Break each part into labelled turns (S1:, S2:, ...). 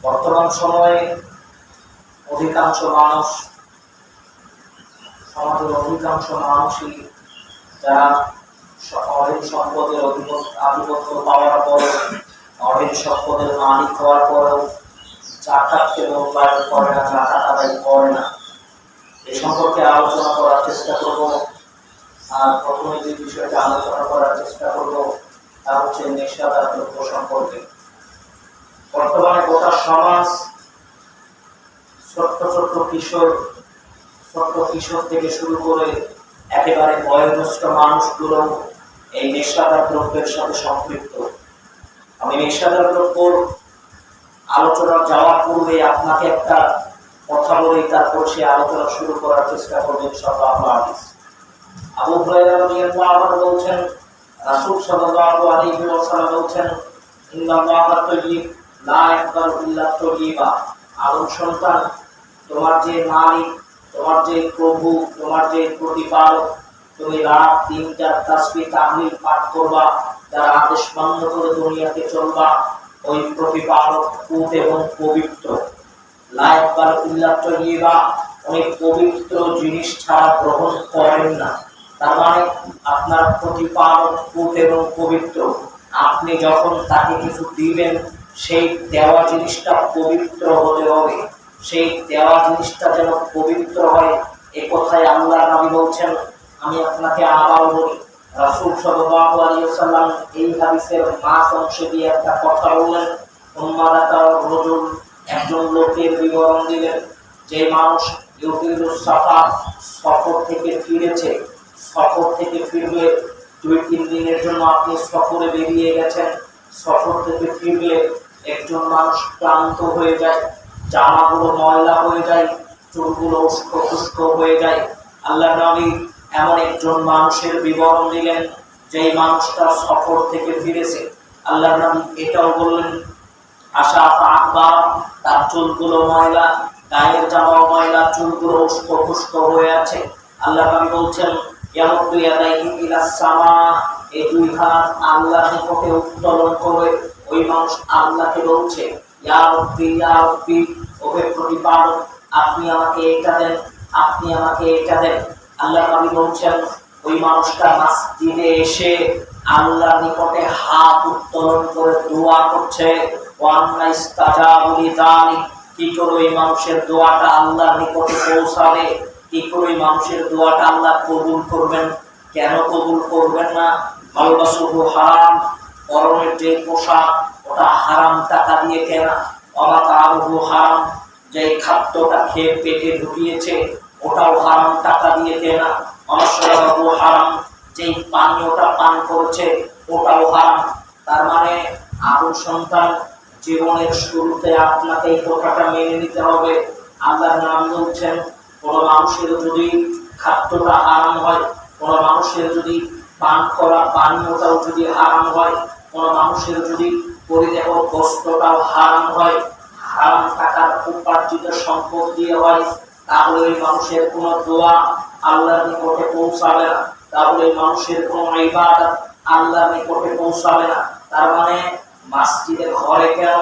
S1: বর্তমান সময়ে অধিকাংশ মানুষ, সমাজের অধিকাংশ মানুষই যারা অঢেল সম্পদের আধিপত্য পাওয়ার পরেও, অঢেল সম্পদের মালিক হওয়ার পরেও জাকাতকে মূল্যায়ন করে না, জাকাত আদায় করে না। এই সম্পর্কে আলোচনা করার চেষ্টা করব। আর প্রথমে যে বিষয়টা আলোচনা করার চেষ্টা করব তা হচ্ছে নেশাদার দ্রব্য সম্পর্কে। বর্তমানে গোটা সমাজ ছোট্ট কিশোর থেকে শুরু করে একেবারে বয়োজ্যেষ্ঠ মানুষগুলো এই নেশাদার দ্রব্যের সাথে সম্পৃক্ত। আমি নেশাদার দ্রব্য আলোচনা যাওয়ার পূর্বে আপনাকে একটা কথা বলেই তারপর সে আলোচনা শুরু করার চেষ্টা করবেন। ইনশাআল্লাহ। আবু হুরায়রা রাদিয়াল্লাহু আনহু বলছেন, রাসূল সাল্লাল্লাহু আলাইহি ওয়াসাল্লাম বলছেন, ইন্নাল্লাহা তাইয়্যিব লা ইয়াকবালু ইল্লা তাইয়্যিবা। আদম সন্তান, তোমার যে মালিক, তোমার যে প্রভু, তোমার যে প্রতিপালক, তুমি রাত দিন যার তাসবিহ তাহলিল পাঠ করবা, যার আদেশ মান্য করে দুনিয়াতে চলবা, ওই প্রতিপালক পুত এবং পবিত্র। লা ইয়াকবালু ইল্লা তাইয়্যিবা, উনি পবিত্র জিনিস ছাড়া গ্রহণ করেন না। তার মানে আপনার প্রতিপালক পুত এবং পবিত্র। আপনি যখন তাকে কিছু দিবেন, সেই দেওয়া জিনিসটা পবিত্র হতে হবে। সেই দেওয়া জিনিসটা যেন পবিত্র হয়, এ কথাই আল্লাহর নবী বলছেন। আমি আপনাকে আবার বলি, রাসূল সাল্লাল্লাহু আলাইহি ওয়াসাল্লাম এই হাদিসের মাঝ অংশে দিয়ে একটা কথা বললেন। রাজুল, একজন লোকের বিবরণ দিলেন, যে মানুষ সফর থেকে ফিরেছে। সফর থেকে ফিরলে 2-3 দিনের জন্য আপনি সফরে বেরিয়ে গেছেন। সফর থেকে ফিরলে একজন মানুষ ক্লান্ত হয়ে যায়, জামাগুলো ময়লা হয়ে যায়, চুলগুলো উস্কো হয়ে যায়। আল্লাহর নবী এমন একজন মানুষের বিবরণ দিলেন, যেই মানুষটা সফর থেকে ফিরেছে। আল্লাহর নবী এটাও বললেন, আশা আকবা, তার চুলগুলো ময়লা, গায়ের জামাও ময়লা, চুলগুলো উস্কো হয়ে আছে। আল্লাহর নবী বলছেন, ইয়ামুদ্দু ইয়াদাইহি ইলাস সামা, এই দুই হাত আল্লাহর নিকটে উত্তোলন করে ওই মানুষ আল্লাহকে বলছে, ইয়া রাব্বি ইয়া রাব্বি, ওহে প্রতিপালক, আপনি আমাকে এটা দেন, আপনি আমাকে এটা দেন। আল্লাহর নবী বলছেন, ওই মানুষটা মসজিদে এসে আল্লাহর নিকটে হাত উত্তোলন করে দোয়া করছে। ওয়ান্না ইস্তাজাবু লিযালিক, কি করে ওই মানুষের দোয়াটা আল্লাহর নিকটে পৌঁছাবে? কি করে ওই মানুষের দোয়াটা আল্লাহ কবুল করবেন? কেন কবুল করবেন না? মালবাসুহু হারাম, পরনের যে পোশাক ওটা হারাম টাকা দিয়ে কেনা। ওয়ামাতাআমুহু হারাম, যে খাদ্যটা খেয়ে পেটে ঢুকিয়েছে ওটাও হারাম টাকা দিয়ে কেনা। ওয়ামাশরাবুহু হারাম, যে পানীয়টা পান করছে ওটাও হারাম। তার মানে আদম সন্তান, জীবনের শুরুতে আপনাকে এই কথাটা মেনে নিতে হবে। আল্লাহর নাম বলছেন, কোন মানুষের যদি খাদ্যটা হারাম হয়, কোন মানুষের যদি পান করা পানীয়টাও যদি হারাম হয়, কোন মানুষের যদি পরিদেহ বস্ত্রটাও হারাম হয়, হারাম টাকার উপার্জিত সম্পদ দিয়ে হয়, তাহলে ওই মানুষের কোন দোয়া আল্লাহর নিকটে পৌঁছাবে না। তাহলে ওই মানুষের কোন ইবাদত আল্লাহর নিকটে পৌঁছাবে না। তার মানে মসজিদের ঘরে কেন,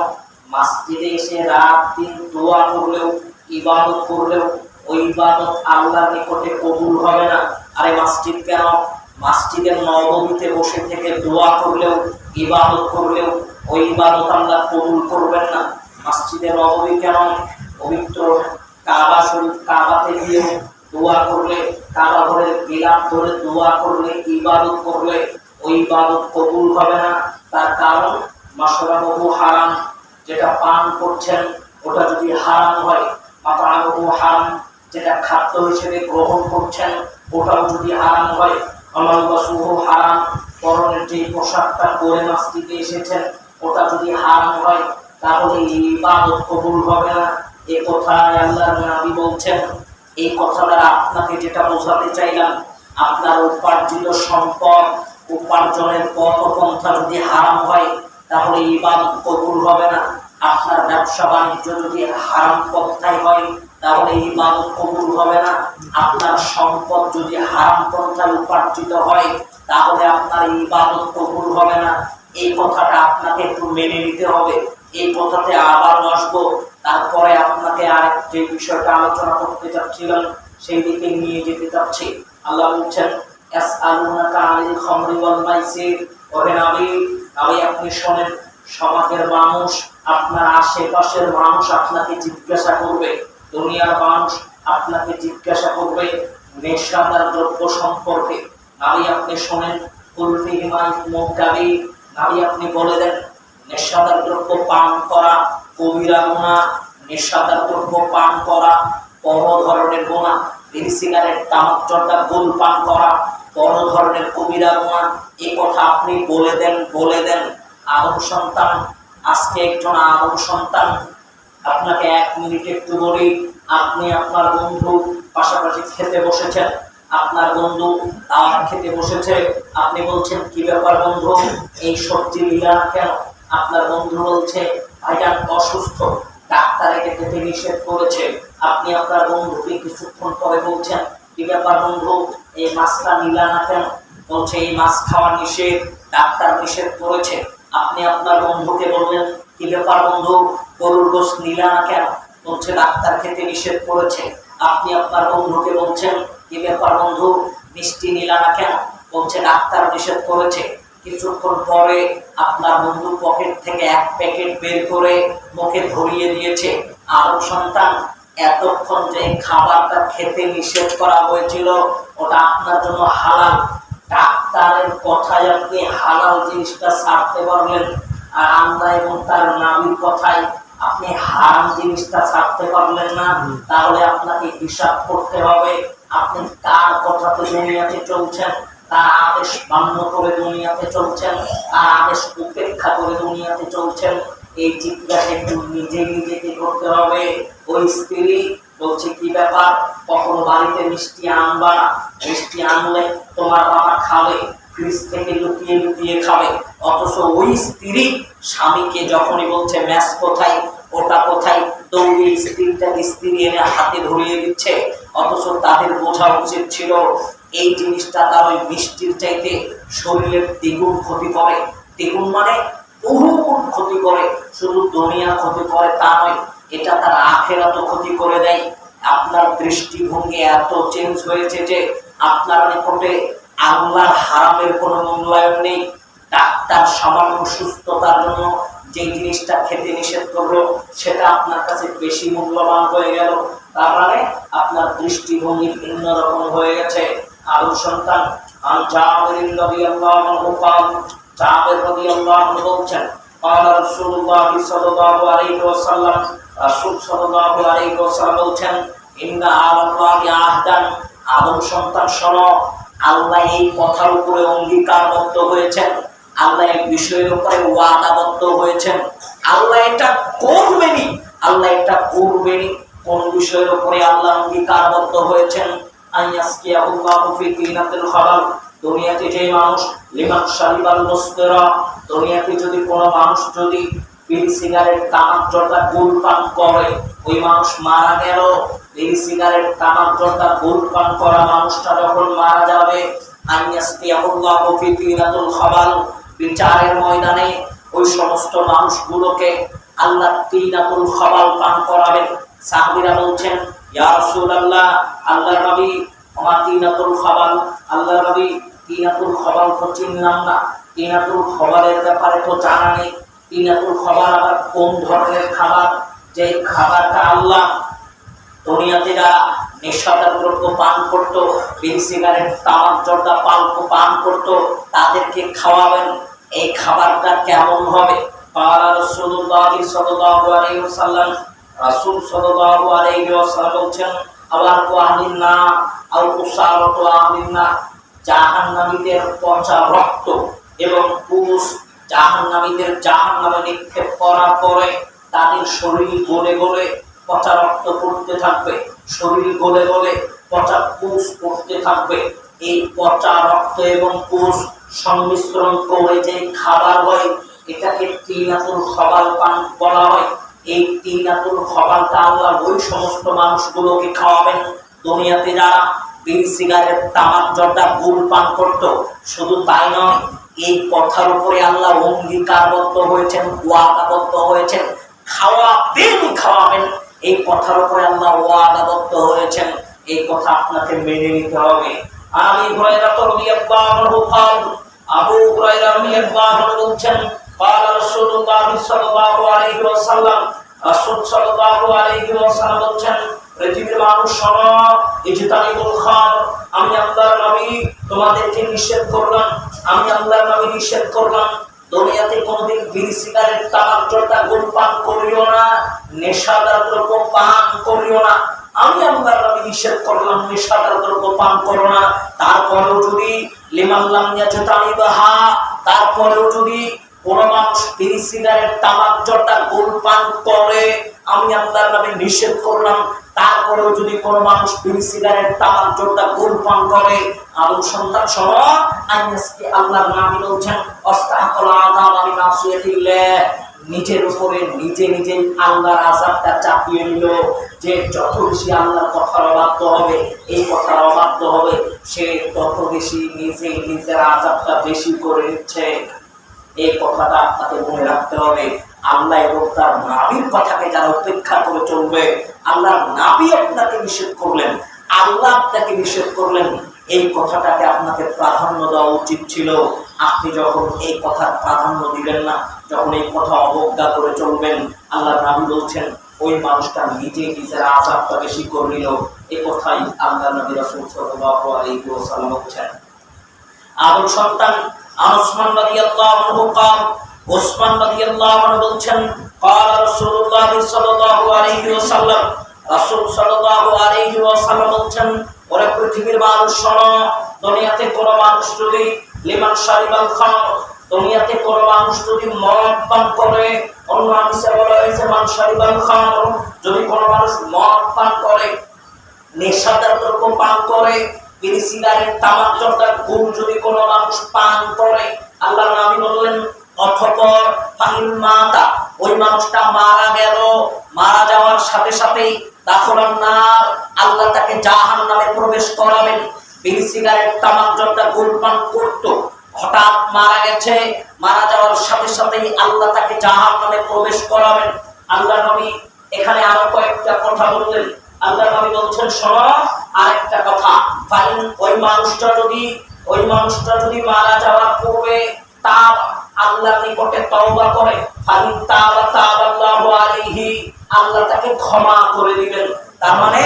S1: মসজিদে এসে রাত দিন দোয়া করলেও, ইবাদত করলেও ওই ইবাদত আল্লাহর নিকটে কবুল হবে না। আরে মসজিদ কেন, মসজিদের নববীতে বসে থেকে দোয়া করলেও, ইবাদত করলেও ওই ইবাদত আল্লাহ কবুল করবেন না। মসজিদের নববী কেন, পবিত্র কাবা শরীফ, কাবাতে গিয়ে দোয়া করলে, কাবা ঘরের গিলাফ ধরে দোয়া করলে, ইবাদত করলে ওই ইবাদত কবুল হবে না। তার কারণ মাশরাবুহু হারাম, যেটা পান করছেন ওটা যদি হারাম হয়, মাতাআমুহু হারাম, যেটা খাদ্য হিসেবে গ্রহণ করছেন ওটাও যদি হারাম হয়, মালবাসুহু হারাম, পরনের যে পোশাকটা পরে মসজিদে এসেছেন ওটা যদি হারাম হয়, তাহলে ইবাদত কবুল হবে না। এই কথায় আল্লাহর নবী বলছেন। এই কথাটা আপনাকে যেটা বোঝাতে চাইলাম, আপনার উপার্জিত সম্পদ, উপার্জনের পথপন্থা যদি হারাম হয়, তাহলে ইবাদত কবুল হবে না। আপনার ব্যবসা বাণিজ্য যদি হারাম পন্থায় হয়, তাহলে ইবাদত কবুল হবে না। আপনার সম্পদ যদি হারাম পন্থায় উপার্জিত হয়, তাহলে আপনার ইবাদত কবুল হবে না। এই কথাটা আপনাকে একটু মেনে নিতে হবে। এই কথাতে আবার আসবো, তারপরে আপনাকে আরেক যে বিষয়টা আলোচনা করতে চাচ্ছিলাম সেই দিকে নিয়ে যেতে চাচ্ছি। আল্লাহ বলছেন ইয়াসআলুনাকা আনিল খামরি ওয়াল মাইসির, ওহে নবী আপনি শোনেন, সমাজের মানুষ, আপনার আশেপাশের মানুষ আপনাকে জিজ্ঞাসা করবে, দুনিয়ার মানুষ আপনাকে জিজ্ঞাসা করবে নেশাদার দ্রব্য সম্পর্কে। নবী আপনি শোনেন, কুল ফীহিমা ইসমুন কাবীর, নবী আপনি বলে দেন নেশাদার দ্রব্য পান করা কবিরা গুনাহ, নেশাদার দ্রব্য পান করা বড় ধরনের গুনাহ, বিড়ি সিগারেট তামাক জর্দা গোল পান করা বড় ধরনের কবিরা গুনাহ। এই কথা আপনি বলে দেন। আদম সন্তান, আজকে একজন আদম সন্তান, আপনাকে 1 মিনিট একটু বলি, আপনি আপনার বন্ধু পাশাপাশি খেতে বসেছেন, আপনার বন্ধু দাওয়াত খেতে বসেছে, আপনি বলছেন কি ব্যাপার বন্ধু এই সবজি নিলা কেন? আপনার বন্ধু বলছে ভাইজান অসুস্থ, ডাক্তার এটা খেতে নিষেধ করেছে। আপনি আপনার বন্ধুকে কিছুক্ষণ পরে বলছেন কি ব্যাপার বন্ধু এই মাছটা নিলা না কেন? বলছে এই মাছ খাওয়া নিষেধ, ডাক্তার নিষেধ করেছে। আপনি আপনার বন্ধুকে বললেন কি ব্যাপার বন্ধু গরুর গোশত নিলা না কেন? বলছে ডাক্তার খেতে নিষেধ করেছে। আপনি আপনার বন্ধুকে বলছেন কি ব্যাপার বন্ধু মিষ্টি নিলা না কেন? বলছে ডাক্তার নিষেধ করেছে। কিছুক্ষণ পরে আপনার বন্ধু পকেট থেকে 1 প্যাকেট বের করে মুখে ধরিয়ে দিয়েছে। আদম সন্তান, এতক্ষণ যে খাবারটা খেতে নিষেধ করা হয়েছিল ওটা আপনার জন্য হালাল, ডাক্তারের কথায় আপনি হালাল জিনিসটা ছাড়তে পারলেন, আর আমরা এবং তার নবীর কথায় আপনি হারাম জিনিসটা ছাড়তে পারলেন না। তাহলে আপনাকে হিসাব করতে হবে আপনি কার কথাতে দুনিয়াতে চলছেন, তার আদেশ মান্য করে দুনিয়াতে চলছেন, তার আদেশ উপেক্ষা করে দুনিয়াতে চলছেন। এই জিজ্ঞাসা একটু নিজেকে করতে হবে। ওই স্ত্রী বলছে কি ব্যাপার কখনো বাড়িতে মিষ্টি আনবা না, মিষ্টি আনলে তোমার বাবা খাবে, ফ্রিজ থেকে লুকিয়ে খাবে। অথচ ওই স্ত্রী স্বামীকে যখনই বলছে ম্যাচ কোথায় ওটা কোথায়, দৌড়ে স্ত্রী এনে হাতে ধরিয়ে দিচ্ছে। অথচ তাদের বোঝা উচিত ছিল এই জিনিসটা তার ওই মিষ্টির চাইতে শরীরের দ্বিগুণ ক্ষতি করে। দ্বিগুণ মানে বহুগুণ ক্ষতি করে, শুধু দুনিয়া ক্ষতি করে তা নয়, এটা তার আখিরাতও ক্ষতি করে দেয়। আপনার দৃষ্টিভঙ্গি এত চেঞ্জ হয়েছে যে আপনার নিকটে আল্লাহর হারামের কোনো মূল্যায়ন নেই। ডাক্তার সামান্য সুস্থতার জন্য যে জিনিসটা খেতে নিষেধ করলো সেটা আপনার কাছে বেশি মূল্যবান হয়ে গেল। তার মানে আপনার দৃষ্টিভঙ্গি ভিন্ন রকম হয়ে গেছে। আদম সন্তান জাবের রাদিয়াল্লাহু আনহু জাবের রাদিয়াল্লাহু আনহু বলছেন قال رسول الله صلى الله عليه وسلم রাসূল সাল্লাল্লাহু আলাইহি ওয়াসাল্লাম বলছেন ইন্না আল্লাহি আহদান, আদম সন্তান শোনো, আল্লাহ এই কথার উপরে অঙ্গীকারবদ্ধ হয়েছেন, আল্লাহ এই বিষয়ের উপরে ওয়াদাবদ্ধ হয়েছেন, আল্লাহ এটা করবেনই, আল্লাহ এটা করবেনই। কোন বিষয়ের উপরে আল্লাহ অঙ্গীকারবদ্ধ হয়েছেন? আইয়াসকিয়াহুল্লাহু ফি তিনাতিল খাবাল, দুনিয়াতে যে মানুষ লিমান শারিবাল মুসকিরা, দুনিয়াতে যদি কোনো মানুষ যদি বিড়ি সিগারেট তামাক জর্দা গুল পান করে, ওই মানুষ মারা গেল। বিড়ি সিগারেট তামাক জর্দা গুল পান করা মানুষটা যখন মারা যাবে, আইয়াসকিয়াহুল্লাহু ফি তিনাতিল খাবাল, বিচারের ময়দানে ওই সমস্ত মানুষগুলোকে আল্লাহ তিনাতুল খাবাল পান করাবেন। সাহাবীরা বলছেন ইয়া রাসূলুল্লাহ, আল্লাহর নবী আমার তিনাতুল খাবাল, আল্লাহর নবী তিনাতুল খাবাল তো চিনলাম না, তিনাতুল খাবারের ব্যাপারে তো জানা নেই। তিনাতুল খাবার আবার কোন ধরনের খাবার? যে খাবারটা আল্লাহ দুনিয়াতে যারা নেশাদার দ্রব্য পান করত, বিড়ি সিগারেট তামাক জর্দা পান করত, তাদেরকে খাওয়াবেন। এই খাবারটা কেমন হবে? রাসূলুল্লাহ সাল্লাল্লাহু আলাইহি ওয়াসাল্লাম, রাসূল সাল্লাল্লাহু আলাইহি ওয়াসাল্লাম বলছেন আবার ওয়াহিনা আল উসারাতু আমিনা, জাহান্নামীদের পচা রক্ত এবং পুরুষ জাহান্নামীদের জাহান্নামে নিক্ষেপ করার পরে তাদের শরীর গলে গলে পচা রক্ত পড়তে থাকবে, শরীর গলে গলে পচা পুষ পড়তে থাকবে। এই পচা রক্ত এবং পুষ সংমিশ্রণ করে যে খাবার হয় এটাকে তিনাতুল খাবাল পান বলা হয়। এই তিনাতুল খাবালটা আল্লাহ ওই সমস্ত মানুষগুলোকে খাওয়াবেন দুনিয়াতে যারা বিড়ি সিগারেট তামাক জর্দা গুল পান করত। শুধু তাই নয়, এই কথার উপরে আল্লাহ অঙ্গীকারবদ্ধ হয়েছেন, ওয়াদাবদ্ধ হয়েছেন, খাওয়াবেন, এই কথার উপরে আল্লাহ ওয়াদাবদ্ধ হয়েছেন। এই কথা আপনাকে মেনে নিতে হবে। আবু হুরায়রা রাদিয়াল্লাহু আনহু আবু হুরায়রা রাদিয়াল্লাহু আনহু বলছেন, قال رسول الله صلى الله عليه وسلم, রাসূল সাল্লাল্লাহু আলাইহি ওয়াসাল্লাম বলেন, পৃথিবীর মানুষ শোনো, ইজতানিবুল খামর, আমি আল্লাহর নবী তোমাদেরকে নিষেধ করলাম, আমি আল্লাহর নবী নিষেধ করলাম, দুনিয়াতে কোনোদিন বিড়ি সিগারেট তামাক জর্দা ধূমপান করিও না, নেশাদার দ্রব্য পান করিও না। আমি আল্লাহর নবী নিষেধ করলাম, নেশাদার দ্রব্য পান করো না। তারপরেও যদি লিমান লাম ইয়াজতানিবাহা, তারপরেও যদি কোন মানুষ বিড়ি সিগারেট তামাক জর্দা ধূমপান করে, আমি আল্লাহর নবী নিষেধ করলাম, তারপরেও যদি কোন মানুষ বিড়ি সিগারেট তামাক জর্দা ধূমপান করে, আদম সন্তান শোনো, আজকে আল্লাহর নবী বলছেন, আস্তাগফিরুল আযাব বিমাসিয়াতিল্লাহ, নিজের উপরে নিজে নিজে আল্লাহর আযাবটা চাপিয়ে নিল, যে যত বেশি আল্লাহর কথার অবাধ্য হবে, এই কথার অবাধ্য হবে, সে তত বেশি নিজে নিজের আযাবটা বেশি করে নিচ্ছে। এই কথাটা আপনাকে মনে রাখতে হবে। আল্লাহ এবং তার নবীর কথাকে যারা উপেক্ষা করে চলবে, আল্লাহর নবী আপনাকে নিষেধ করলেন, আল্লাহ আপনাকে নিষেধ করলেন, এই কথাটাকে আপনাকে প্রাধান্য দেওয়া উচিত ছিল। আপনি যখন এই কথার প্রাধান্য দিবেন না, যখন এই কথা অবজ্ঞা করে চলবেন, আল্লাহর নবী বলছেন ওই মানুষটা নিজে নিজের আযাবটা বেশি করে নিল। এই কথাই আল্লাহর নবী রাসূল সাল্লাল্লাহু আলাইহি ওয়াসাল্লাম বলেছেন। আদম সন্তান উসমান রাদিয়াল্লাহু আনহু উসমান রাদিয়াল্লাহু আনহু বলছেন, قال رسول الله صلى الله عليه وسلم, রাসূল সাল্লাল্লাহু আলাইহি ওয়াসাল্লাম বলছেন, ওরে পৃথিবীর মানুষ শোনো, দুনিয়াতে কোন মানুষ যদি লিমান শারিবাল খামর, দুনিয়াতে কোন মানুষ যদি মদ পান করে, অন্য হাদিসে বলা হয়েছে মান শারিবাল খামর, যদি কোন মানুষ মদ পান করে, নেশাদার দ্রব্য পান করে, বিড়ি সিগারেট তামাক জর্দা গুল যদি কোন মানুষ পান করে, আল্লাহর নবী বললেন, অতঃপর ফাইন মাতা, ওই মানুষটা মারা গেল, মারা যাওয়ার সাথে সাথেই দাখলান নার, আল্লাহ তাকে জাহান্নামে প্রবেশ করাবেন। বিড়ি সিগারেট তামাক জর্দা গুল পান করত, হঠাৎ মারা গেছে, মারা যাওয়ার সাথে সাথেই আল্লাহ তাকে জাহান্নামে প্রবেশ করাবেন। আল্লাহ নবী এখানে আরো কয়েকটা কথা বললেন। আল্লাহ নবী বলছেন, শোনো আরেকটা কথা, ফাইন, ওই মানুষটা যদি মারা যাওয়ার পূর্বে তার আল্লাহর নিকটে তওবা করে, ফাইন তাবাল্লাহু আলাইহি, আল্লাহ তাকে ক্ষমা করে দিবেন। তার মানে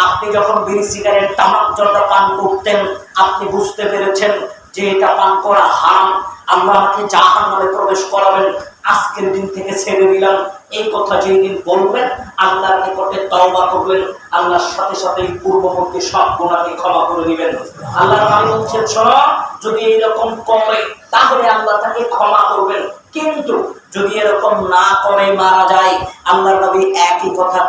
S1: আপনি যখন বিড়ি সিগারেট তামাক জর্দা পান করতেন, আপনি বুঝতে পেরেছেন যে এটা পান করা হারাম, আল্লাহ আমাকে জাহান্নামে প্রবেশ করাবেন, আজকের দিন থেকে ছেড়ে দিলাম। এই কথা যেই দিন বলবেন, আল্লাহর নিকটে তওবা করবেন, আল্লাহর সাথে সাথে পূর্ববর্তী সব গুনাহকে ক্ষমা করে দিবেন। আল্লাহর নবী বলছেন, শোনো, যদি এইরকম করে তাহলে আল্লাহ তাকে ক্ষমা করবেন, কিন্তু যদি এরকম না করে মারা যায়, আল্লাহর নবী একই কথা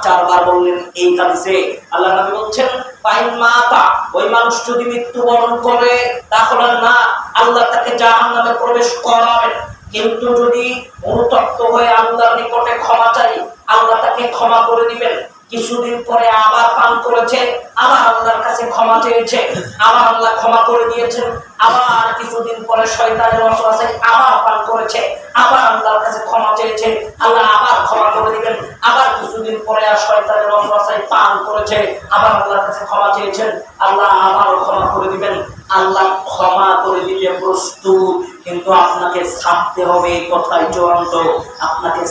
S1: চারবার বললেন এই হাদিসে। আল্লাহর নবী বলছেন, ফাইন মাতা, ওই মানুষ যদি মৃত্যুবরণ করে, তাহলে না, আল্লাহ তাকে জাহান্নামে প্রবেশ করাবেন, কিন্তু যদি অনুতপ্ত হয়ে আল্লাহর নিকটে ক্ষমা চাই, আল্লাহ তাকে ক্ষমা করে দিবেন। কিছুদিন পরে আবার পান করেছে, আবার আল্লাহর কাছে ক্ষমা চেয়েছে, আবার আল্লাহ ক্ষমা করে দিয়েছেন। আবার কিছুদিন পরে শয়তানের ওয়াসওয়াসায় আবার পান করেছে, আবার আল্লাহর কাছে ক্ষমা চেয়েছে, আল্লাহ আবার ক্ষমা করে দিবেন। আবার কিছুদিন পরে আর শয়তানের ওয়াসওয়াসায় পান করেছে, আবার আল্লাহর কাছে ক্ষমা চেয়েছেন, আল্লাহ আবার ক্ষমা করে দিবেন। আল্লাহ ক্ষমা করে দিতে প্রস্তুত, কিন্তু আপনাকে ছাড়তে হবে, এই কথাই চূড়ান্ত। আপনাকে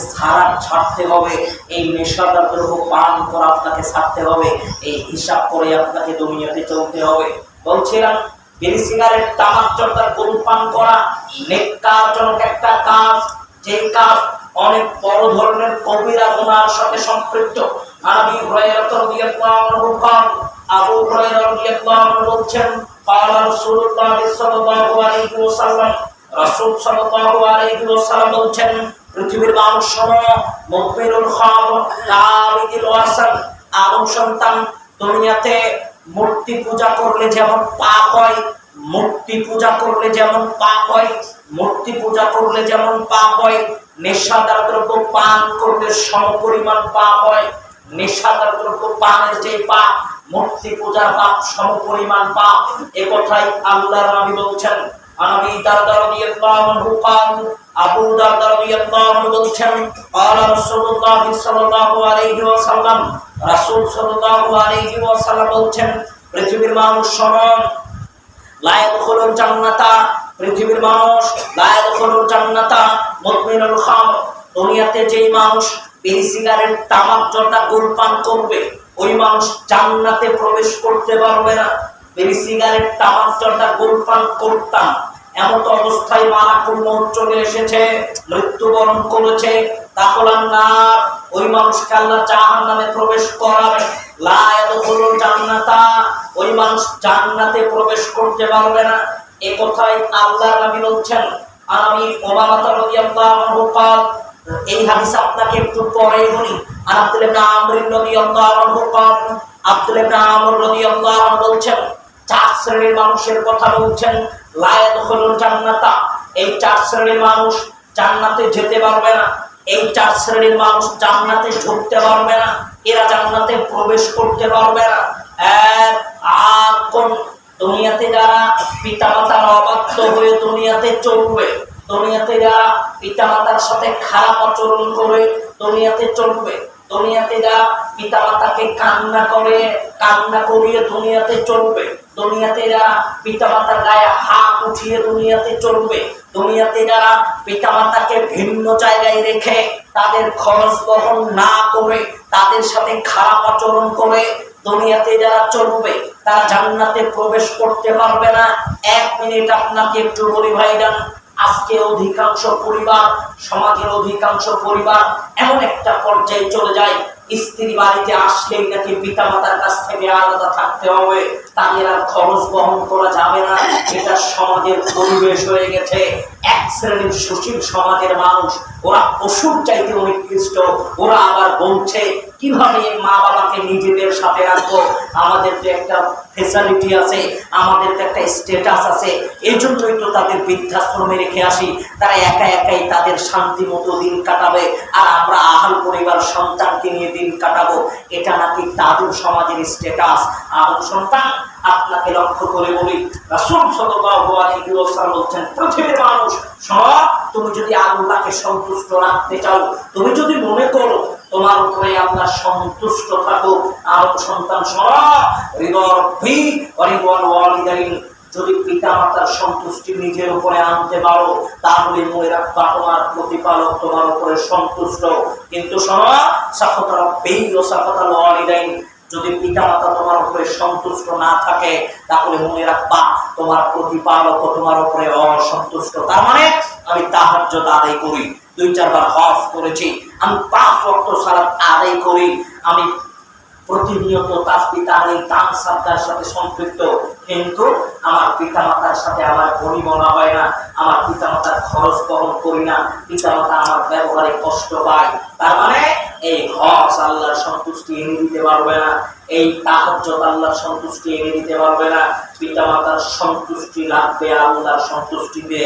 S1: ছাড়তে হবে, এই নেশাদার দ্রব্য পান করা আপনাকে ছাড়তে হবে, এই হিসাব করে আপনাকে দুনিয়াতে চলতে হবে। বলছিলাম, বিড়ি সিগারেট তামাক জর্দা ধূমপান করা নেককারজনক একটা কাজ, যেই কাজ অনেক বড় ধরনের কবিরা গুনার সাথে সম্পৃক্ত। আবু হুরায়রা রাদিয়াল্লাহু আনহু আবু হুরায়রা রাদিয়াল্লাহু আনহু বলছেন, قال رسول الله صلى الله عليه وسلم, রাসূল সাল্লাল্লাহু আলাইহি ওয়াসাল্লাম বলেন, পৃথিবীর মানুষ শোনো, মুকবিরুল খামর কাবিদুল ওয়াসাল, আদম সন্তান দুনিয়াতে মূর্তি পূজা করলে যেমন পাপ হয়, মূর্তি পূজা করলে যেমন পাপ হয়, মূর্তি পূজা করলে যেমন পাপ হয়, নেশাদার দ্রব্য পান করলে সমপরিমাণ পাপ হয়। নেশাদার দ্রব্য পানের যে পাপ, মূর্তি পূজার পাপ সমপরিমাণ পাপ, এ কথাই আল্লাহর নবী বলছেন। আবু দারদা রাদিয়াল্লাহু আনহু قال আবু দারদা রাদিয়াল্লাহু আনহু বলছেন قال রাসূলুল্লাহ সাল্লাল্লাহু আলাইহি ওয়াসাল্লাম রাসূল সাল্লাল্লাহু আলাইহি ওয়াসাল্লাম বলছেন পৃথিবীর মানুষ সমান লা ইয়াদখুলুল জান্নাতা পৃথিবীর মানুষ লা ইয়াদখুলুল জান্নাতা মুদমিনুল খামর দুনিয়াতে যেই মানুষ বিড়ি সিগারেট তামাক জর্দা গুলপান করবে ওই মানুষ জান্নাতে প্রবেশ করতে পারবে না। বিড়ি সিগারেট তামাক জর্দা গুলপান করতাম এমন অবস্থায় মালাকুল মউত চলে এসেছে, মৃত্যুবরণ করেছে, তাহলে না ওই মানুষকে আল্লাহ জাহান্নামে প্রবেশ করাবে। লা ইয়াদখুলুল জান্নাতা ওই মানুষ জান্নাতে প্রবেশ করতে পারবে না। এই কথাই আল্লাহর নবী বলছেন। আমি উমামা রাদিয়াল্লাহু আনহু قال এই হাদিস আপনাকে একটু পরে বলি। আব্দুল্লাহ ইবনে আমর রাদিয়াল্লাহু আনহু قال আব্দুল্লাহ ইবনে আমর রাদিয়াল্লাহু আনহু বলছেন চার শ্রেণীর মানুষের কথা বলছেন লা ইয়াদখুলুল জান্নাতা এই চার শ্রেণীর মানুষ জান্নাতে যেতে পারবে না। এই চার শ্রেণীর মানুষ জান্নাতে ঢুকতে পারবে না, এরা জান্নাতে প্রবেশ করতে পারবে না। এক আর কোন দুনিয়াতে যারা পিতামাতার অবাধ্য হয়ে দুনিয়াতে চলবে, দুনিয়াতে যারা পিতামাতার সাথে খারাপ আচরণ করে দুনিয়াতে চলবে, দুনিয়াতে যারা পিতামাতাকে কান্না করিয়ে দুনিয়াতে চলবে, দুনিয়াতে যারা পিতামাতার গায়ে হাত উঠিয়ে দুনিয়াতে চলবে, দুনিয়াতে যারা পিতামাতাকে ভিন্ন জায়গায় রেখে তাদের খরচ বহন না করে তাদের সাথে খারাপ আচরণ করে দুনিয়াতে যারা চলবে তারা জান্নাতে প্রবেশ করতে পারবে না। এক মিনিট আপনাকে একটু বলি ভাইজান, আজকে অধিকাংশ পরিবার, সমাজের অধিকাংশ পরিবার এমন একটা পর্যায়ে চলে যায় স্ত্রী বাড়িতে আসলেই নাকি পিতামাতার কাছ থেকে আলাদা থাকতে হবে, তাদের আর খরচ বহন করা যাবে না। এটা সমাজের পরিবেশ হয়ে গেছে। এক শ্রেণীর সুশীল সমাজের মানুষ, ওরা পশুর চাইতে নিকৃষ্ট। ওরা আবার বলছে কিভাবে মা বাবাকে নিজেদের সাথে রাখবো, আমাদের যে একটা ফ্যাসিলিটি আছে, আমাদের তো একটা স্ট্যাটাস আছে, এই জন্যই তো তাদের বৃদ্ধাশ্রমে রেখে আসি। তারা একা একাই তাদের শান্তি মতো দিন কাটাবে, আর আমরা আহাল পরিবার সন্তানকে নিয়ে দিন কাটাবো। এটা নাকি তাদের সমাজের স্ট্যাটাস। আর সন্তান আপনাকে লক্ষ্য করে বলি, রাসূল সাল্লাল্লাহু আলাইহি ওয়াসাল্লাম বলছেন পৃথিবীর মানুষ সব, তুমি যদি আল্লাহকে সন্তুষ্ট রাখতে চাও, তুমি যদি মনে করো তোমার উপরে আল্লাহ সন্তুষ্ট থাকো, আর সন্তান সব রিদরফি ওয়ারিওয়াল ওয়ালিদাইন যদি পিতা মাতার সন্তুষ্টি নিজের উপরে আনতে পারো তাহলে মনে রাখবা তোমার প্রতিপালক তোমার উপরে সন্তুষ্ট। কিন্তু শোনো সাফাতার বেই ও সাফাতাল ওয়ালিদাইন যদি পিতা মাতা তোমার উপরে সন্তুষ্ট না থাকে তাহলে মনে রাখবা তোমার প্রতিপালক তোমার উপরে অসন্তুষ্ট। তার মানে আমি তাহাজ্জুদ আদায় করি, 2-4 বার হজ করেছি, আমি 5 ওয়াক্ত সালাত আদায় করি, আমি প্রতিনিয়ত তাসবিহ তাহলিল দান সাদকার সাথে সম্পৃক্ত, কিন্তু আমার পিতামাতার সাথে আমার বনিবনা হয় না, আমার পিতামাতার খরচ বহন করি না, পিতামাতা আমার ব্যবহারে কষ্ট পায়। তার মানে এই হজ আল্লাহর সন্তুষ্টি এনে দিতে পারবে না, এই তাহাজ্জুদ আল্লাহর সন্তুষ্টি এনে দিতে পারবে না। পিতামাতার সন্তুষ্টি লাগবে আল্লাহর সন্তুষ্টিতে।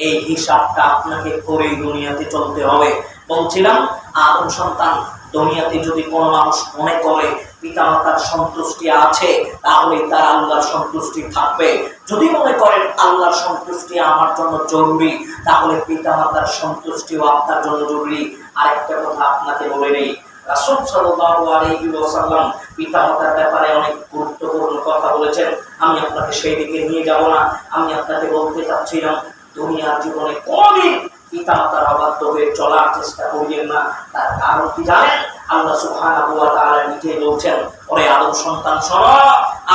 S1: এই হিসাবটা আপনাকে করেই দুনিয়াতে চলতে হবে। বলছিলাম আদম সন্তান দুনিয়াতে যদি কোনো মানুষ মনে করে পিতামাতার সন্তুষ্টি আছে তাহলে তার আল্লাহর সন্তুষ্টি থাকবে। যদি মনে করেন আল্লাহর সন্তুষ্টি আমার জন্য জরুরি তাহলে পিতামাতার সন্তুষ্টিও আপনার জন্য জরুরি। আরেকটা কথা আপনাকে বলে নেই, রাসূল সাল্লাল্লাহু আলাইহি ওয়াসাল্লাম পিতামাতার ব্যাপারে অনেক গুরুত্বপূর্ণ কথা বলেছেন। আমি আপনাকে সেই দিকে নিয়ে যাব না, আমি আপনাকে বলতে চাচ্ছিলাম দুনিয়ার জীবনে কোনদিন পিতামাতার অবাধ্য হয়ে চলার চেষ্টা করিয়েন না। তার কারণ কি জানেন? আল্লাহ সুবহানাহু ওয়া তাআলা নিজে বলছেন, ওরে আদম সন্তান শোনো,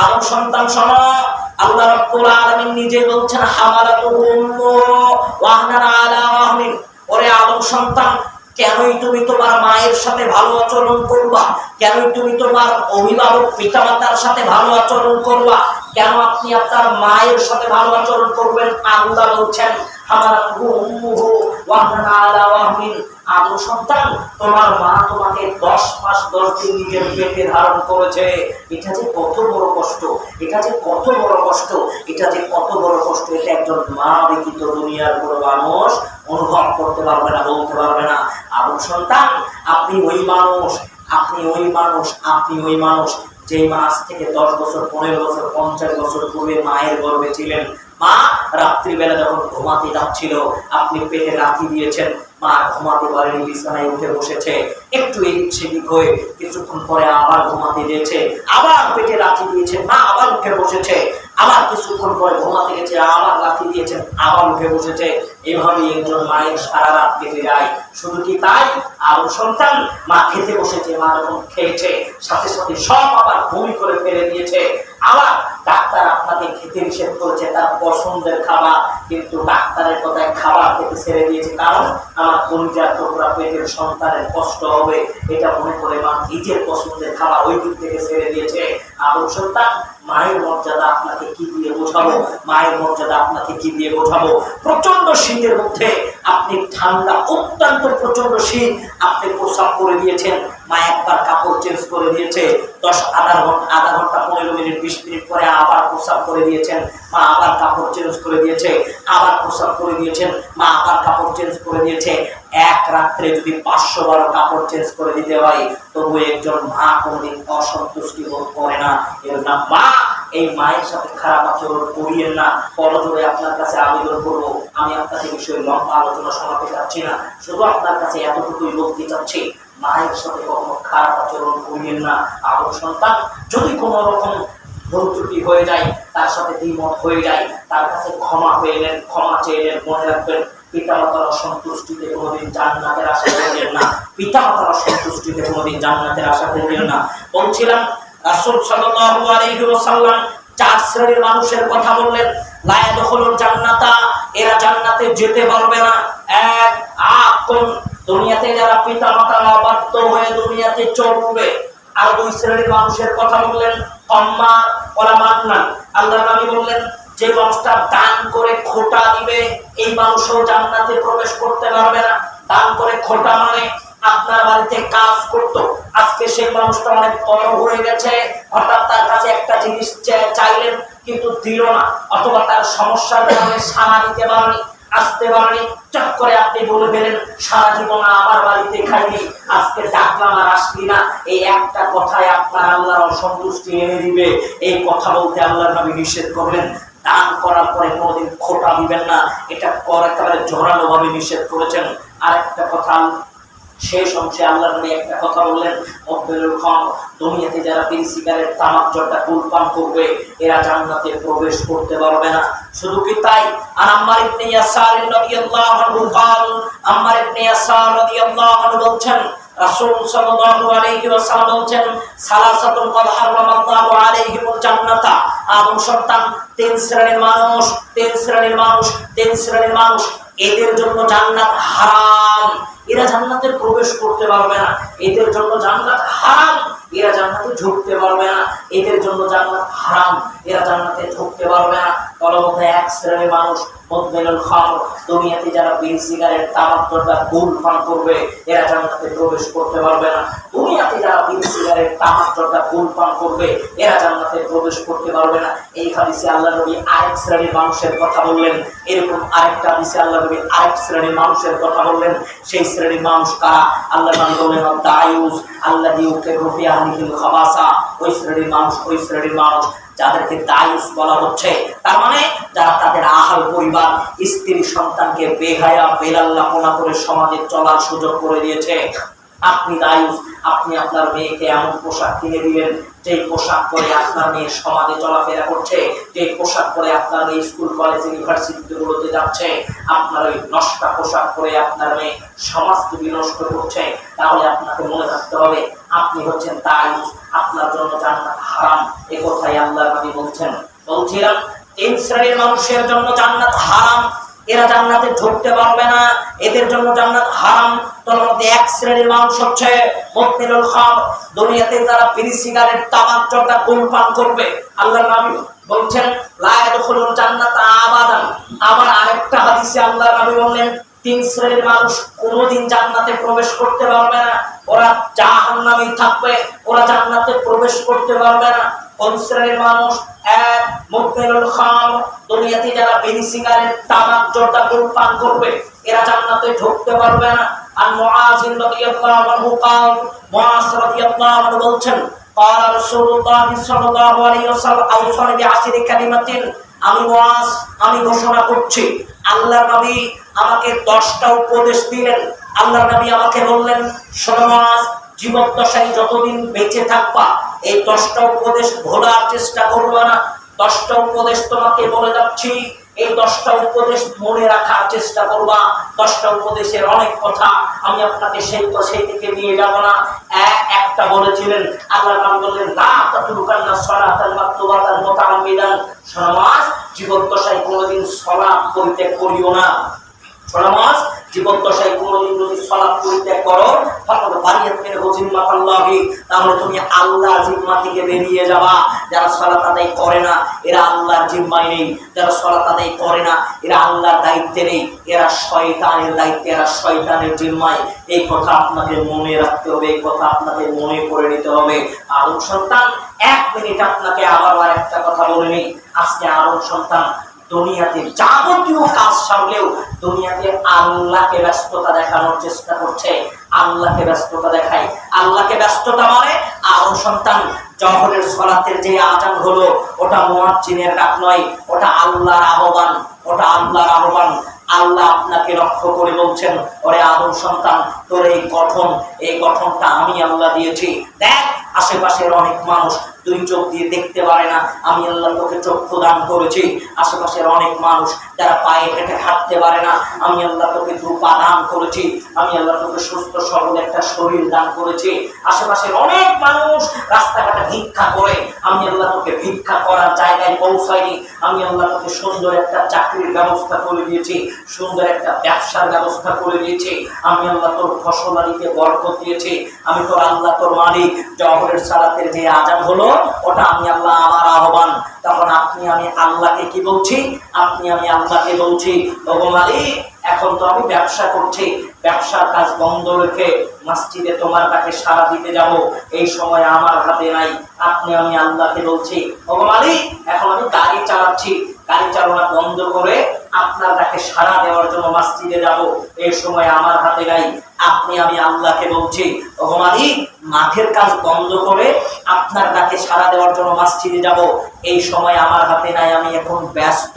S1: আদম সন্তান শোনো, আল্লাহ রাব্বুল আলামিন নিজে বলছেন হামালাতুহু উম্মুহু ওয়াহনান আলা ওয়াহনিন, ওরে আদম সন্তান কেনই তুমি তোমার মায়ের সাথে ভালো আচরণ করবা, কেনই তুমি তোমার অভিভাবক পিতামাতার সাথে ভালো আচরণ করবা, কেন আপনি আপনার মায়ের সাথে ভালো আচরণ করবেন? আল্লাহ বলছেন হামালাতুহু উম্মুহু ওয়াহনান আলা ওয়াহনিন, আদম সন্তান তোমার মা তোমাকে 10 মাস 10 দিন নিজের পেটে ধারণ করেছে। এটা যে কত বড় কষ্ট, এটা যে কত বড় কষ্ট, এটা যে কত বড় কষ্ট, এটা একজন মা ব্যতীত দুনিয়ার কোনো মানুষ অনুভব করতে পারবে না, বলতে পারবে না। আদম সন্তান আপনি ওই মানুষ, আপনি ওই মানুষ, আপনি ওই মানুষ যেই মাস থেকে 10 বছর 15 বছর 50 বছর পূর্বে মায়ের গর্ভে ছিলেন। মা রাত্রিবেলা যখন ঘুমাতে যাচ্ছিল আপনি পেটে লাথি দিয়েছেন, মা ঘুমাতে পারেনি, বিছানায় উঠে বসেছে, একটু এদিক সেদিক হয়ে কিছুক্ষণ পরে আবার ঘুমাতে গেছে, আবার পেটে লাথি দিয়েছেন, মা আবার উঠে বসেছে, আবার কিছুক্ষণ পরে ঘুমাতে গেছে, আবার লাথি দিয়েছেন, আবার উঠে বসেছে। এভাবে একজন মায়ের সারা রাত কেটে যায়। শুধু কি তাই, আর সন্তান মা খেতে বসেছে, মা যখন খেয়েছে সাথে সাথে সব আবার বমি করে ফেলে দিয়েছে। আবার ডাক্তার আপনাকে খেতে নিষেধ করেছে তার পছন্দের খাবার, কিন্তু ডাক্তারের কথায় খাবার খেতে ছেড়ে দিয়েছে, কারণ আমার কলিজার টুকরা পেটের সন্তানের কষ্ট হবে এটা মনে করে মা নিজের পছন্দের খাবার ওই দিক থেকে ছেড়ে দিয়েছে। আর সন্তান মায়ের মর্যাদা আপনাকে কি দিয়ে বোঝাবো, মায়ের মর্যাদা আপনাকে কি দিয়ে বোঝাবো। প্রচন্ড শীতের মধ্যে আপনি ঠান্ডা, অত্যন্ত প্রচন্ড শীত, আপনি প্রস্রাব করে দিয়েছেন, মা একবার কাপড় চেঞ্জ করে দিয়েছে, আধা ঘন্টা 15 মিনিট 20 মিনিট পরে আবার প্রস্রাব করে দিয়েছেন, মা আবার কাপড় চেঞ্জ করে দিয়েছে, আবার প্রস্রাব করে দিয়েছেন, মা আবার কাপড় চেঞ্জ করে দিয়েছে। এক রাত্রে যদি 500 বার কাপড় চেঞ্জ করে দিতে হয়, তবু একজন মা কোনদিন অসন্তুষ্টি বোধ করে না। এর নাম মা। এই মায়ের সাথে খারাপ আচরণ করিয়েন না। পরজোরে আপনার কাছে আবেদন করবো, আমি আপনাকে বিষয়ে লম্বা আলোচনা শোনাতে চাচ্ছি না, শুধু আপনার কাছে এতটুকুই বলতে চাচ্ছি, মায়ের সাথে কখনো খারাপ আচরণ করিয়েন না। আর সন্তান যদি কোনো রকম ভুল ত্রুটি হয়ে যায়, তার সাথে দ্বিমত হয়ে যায়, তার কাছে ক্ষমা পেলেন, ক্ষমা চেয়ে মনে রাখবেন, পিতামাতার অসন্তুষ্টিতে কোনোদিন জান্নাতের আশা করবেন না। পিতামাতার অসন্তুষ্টিতে কোনোদিন জান্নাতের আশা করবেন না। বলছিলাম রাসূল সাল্লাল্লাহু আলাইহি ওয়াসাল্লাম 4 শ্রেণীর মানুষের কথা বললেন, লা ইয়াদখুলুল জান্নাতা, এরা জান্নাতে যেতে পারবে না। এক, আকুন, দুনিয়াতে যারা পিতামাতার অবাধ্য হয়ে দুনিয়াতে চলবে। আর 2 শ্রেণীর মানুষের কথা বললেন, আম্মা ওয়ালা মান্নান, আল্লাহর নবী বললেন যে মানুষটা দান করে খোটা দিবে, এই মানুষও জান্নাতে প্রবেশ করতে পারবে না। দান করে খোটা মানে আপনার বাড়িতে কাজ করতো, আজকে সেই মানুষটা অনেক বড় হয়ে গেছে, হঠাৎ তার কাছে একটা জিনিস চাইলেন কিন্তু দিল না, অথবা তার সমস্যার কারণে সাড়া দিতে পারেনি, আসতে পারেনি, চট করে আপনি বলে দিলেন সারা জীবন আমার বাড়িতে খাইনি, আজকে ডাকলাম আর আসলি না। এই একটা কথায় আপনার আল্লাহর অসন্তুষ্টি এনে দিবে। এই কথা বলতে আল্লাহর নবী নিষেধ করলেন। দান করার পরে কোনোদিন খোটা দিবেন না, এটা একেবারে জোরালো ভাবে নিষেধ করেছেন। আর একটা কথা শেষ অংশে আল্লাহর নবী একটা কথা বললেন, দুনিয়াতে যারা বিড়ি সিগারেট তামাক জর্দা কুলপান করবে, এরা জান্নাতে প্রবেশ করতে পারবে না। শুধু কি তাই, আর আম্মার ইবনে ইয়াসার রাদিয়াল্লাহু আনহু قال, আম্মার ইবনে ইয়াসার রাদিয়াল্লাহু আনহু বলছেন, রাসূল সাল্লাল্লাহু আলাইহি ওয়াসাল্লাম বলছেন, সালাসাতুন ক্বাদ হারামাল্লাহু আলাইহিমুল জান্নাতা, আদম সন্তান 3 শ্রেণীর মানুষ, 3 শ্রেণীর মানুষ, 3 শ্রেণীর মানুষ, এদের জন্য জান্নাত হারাম, এরা জান্নাতে প্রবেশ করতে পারবে না। এদের জন্য জান্নাত হারাম, এরা জান্নাতে ঢুকতে পারবে না। এদের জন্য জান্নাত হারাম, এরা জান্নাতে ঢুকতে পারবে না। তলমধ্যে 1 শ্রেণীর মানুষ, মুদমিনুল খামর, দুনিয়াতে যারা বিড়ি সিগারেট তামাক জর্দা ধূমপান করবে, এরা জান্নাতে প্রবেশ করতে পারবে না। দুনিয়াতে যারা বিড়ি সিগারেট তামাক জর্দা ধূমপান করবে, এরা জান্নাতে প্রবেশ করতে পারবে না। এই হাদিসে আল্লাহর নবী আরেক শ্রেণীর মানুষের কথা বললেন। এরকম আরেকটা হাদিসে আল্লাহর নবী আরেক শ্রেণীর মানুষের কথা বললেন। সেই শ্রেণীর মানুষ কারা? আল্লাহর নবী বললেন, দায়ুস আল্লাযী ইউকিরু ফি আহলিহিল খাবাসা, ওই শ্রেণীর মানুষ, ওই শ্রেণীর মানুষ যাদেরকে দায়ুস বলা হচ্ছে, তার মানে যারা তাদের আহাল পরিবার, স্ত্রী সন্তানকে বেহায়া বেলাল্লাপনা করে সমাজে চলার সুযোগ করে দিয়েছে। আপনি দায়ুস, আপনি আপনার মেয়েকে এমন পোশাক কিনে দিলেন যে পোশাক পরে আপনার মেয়ে সমাজে চলাফেরা করছে, যে পোশাক পরে আপনার মেয়ে স্কুল কলেজ ইউনিভার্সিটিগুলোতে যাচ্ছে, আপনার ওই নষ্টা পোশাক পরে আপনার মেয়ে সমাজকে বিনষ্ট করছে, তাহলে আপনাকে মনে রাখতে হবে আপনি হচ্ছেন দায়ুস, আপনার জন্য জান্নাত হারাম। এ কথাই আল্লাহর নবী বলছেন। বলছিলাম 3 শ্রেণীর মানুষের জন্য জান্নাত হারাম, এরা জান্নাতে ঢুকতে পারবে না, এদের জন্য জান্নাত হারাম। তার মধ্যে 1 শ্রেণীর মানুষ হচ্ছে মুদমিনুল খামর, দুনিয়াতে যারা বিড়ি সিগারেট তামাক জর্দা ধূমপান করবে, আল্লাহর নবী বলছেন লা ইয়াদখুলুল জান্নাতা আবাদান। আবার আরেকটা হাদিসে আল্লাহর নবী বললেন 3 শ্রেণীর মানুষ কোনোদিন জান্নাতে প্রবেশ করতে পারবে না, ওরা জাহান্নামে থাকবে, ওরা জান্নাতে প্রবেশ করতে পারবে না। কোন শ্রেণীর মানুষ? 1, মুদমিনুল খামর, দুনিয়াতে যারা বিড়ি সিগারেট তামাক জর্দা ধূমপান করবে, এরা জান্নাতে ঢুকতে পারবে না। আর মুআয রাদিয়াল্লাহু আনহু قال, মুআয রাদিয়াল্লাহু আনহু বলছেন, قال رسول الله صلى الله عليه وسلم اوصاني بعشر كلمات আমি মুআজ আমি ঘোষণা করছি, আল্লাহর নবী আমাকে 10টা উপদেশ দিলেন। আল্লাহর নবী আমাকে বললেন, শোনো মুআজ, জীবদ্দশায় যতদিন বেঁচে থাকবা এই 10টা উপদেশ ভোলার চেষ্টা করবা না। 10টা উপদেশ তোমাকে বলে যাচ্ছি, এই 10টা উপদেশ মনে রাখার চেষ্টা করবা। 10টা উপদেশের অনেক কথা, আমি আপনাকে সেই দিকে নিয়ে যাব না। একটা বলেছিলেন, আল্লাহর নাম বললেন, লা তাতরুকান্না সালাতাল মাকতুবাতাল মুতাআম্মিদান, সমাজ জীবদ্দশায় কোনোদিন সালাত পরিত্যাগ করিও না। সমাজ জীবদ্দশায় কোনোদিন যদি সালাত পরিত্যাগ করো, ফাকাদ বারিয়াত মিনহু জিম্মাতুল্লাহি, তাহলে তুমি আল্লাহর জিম্মা থেকে বেরিয়ে যাবা। যারা সালাত আদায় করে না এরা আল্লাহর জিম্মায় নেই, যারা সালাত আদায় করে না এরা আল্লাহর দায়িত্বে নেই, এরা শয়তানের দায়িত্বে, এরা শয়তানের জিম্মায়। এই কথা আপনাকে মনে রাখতে হবে, এই কথা আপনাকে মনে করে নিতে হবে। আদম সন্তান, 1 মিনিট আপনাকে আবার একটা কথা বলে নেই। আজকে আদম সন্তান দুনিয়াতে যাবতীয় কাজ সামলেও দুনিয়াতে আল্লাহকে ব্যস্ততা দেখানোর চেষ্টা করছে। আল্লাহকে ব্যস্ততা দেখায়। আল্লাহকে ব্যস্ততা মানে আদম সন্তান জহরের সালাতের যে আযান হলো, ওটা মুয়াজ্জিনের ডাক নয়, ওটা আল্লাহর আহ্বান, ওটা আল্লাহর আহ্বান। আল্লাহ আপনাকে লক্ষ্য করে বলছেন, ওরে আদম সন্তান, তোর এই গঠনটা আমি আল্লাহ দিয়েছি। দেখ, আশেপাশের অনেক মানুষ 2 চোখ দিয়ে দেখতে পারে না, আমি আল্লাহ তোকে চক্ষু দান করেছি। আশেপাশের অনেক মানুষ যারা পায়ে হেঁটে হাঁটতে পারে না, আমি আল্লাহ তোকে 2 পা দান করেছি। আমি আল্লাহ তোকে সুস্থ সবল একটা শরীর দান করেছি। আশেপাশের অনেক মানুষ রাস্তাঘাটে ভিক্ষা করে, আমি আল্লাহ তোকে ভিক্ষা করার জায়গায় পৌঁছাইনি। আমি আল্লাহ তোকে সুন্দর একটা চাকরির ব্যবস্থা করে দিয়েছি, সুন্দর একটা ব্যবসার ব্যবস্থা করে দিয়েছি। আমি আল্লাহ তোর ফসলাদিতে বরকত দিয়েছি। আমি তোর আল্লাহ, তোর মালিক। জহরের সালাতের যে আযান হলো, ওটা আমি আল্লাহ, আমার আহ্বান। তখন আমি আল্লাহকে কি বলছি? আমি আল্লাহকে বলছি, ওগো মালিক, এখন তো আমি ব্যবসা করছি, ব্যবসার কাজ বন্ধ রেখে মসজিদে তোমার ডাকে সাড়া দিতে যাব, এই সময় আমার হাতে নাই। আমি আল্লাহকে বলছি, ওগো মালিক, এখন আমি গাড়ি চালাচ্ছি, গাড়ি চালানো বন্ধ করে আপনার ডাকে সাড়া দেওয়ার জন্য মসজিদে যাব, এই সময় আমার হাতে নাই। আমি আল্লাহকে বলছি, ওগো মালিক, মাঠের কাজ বন্ধ করে আপনার ডাকে সাড়া দেওয়ার জন্য মসজিদে যাব, এই সময় আমার হাতে নাই, আমি এখন ব্যস্ত।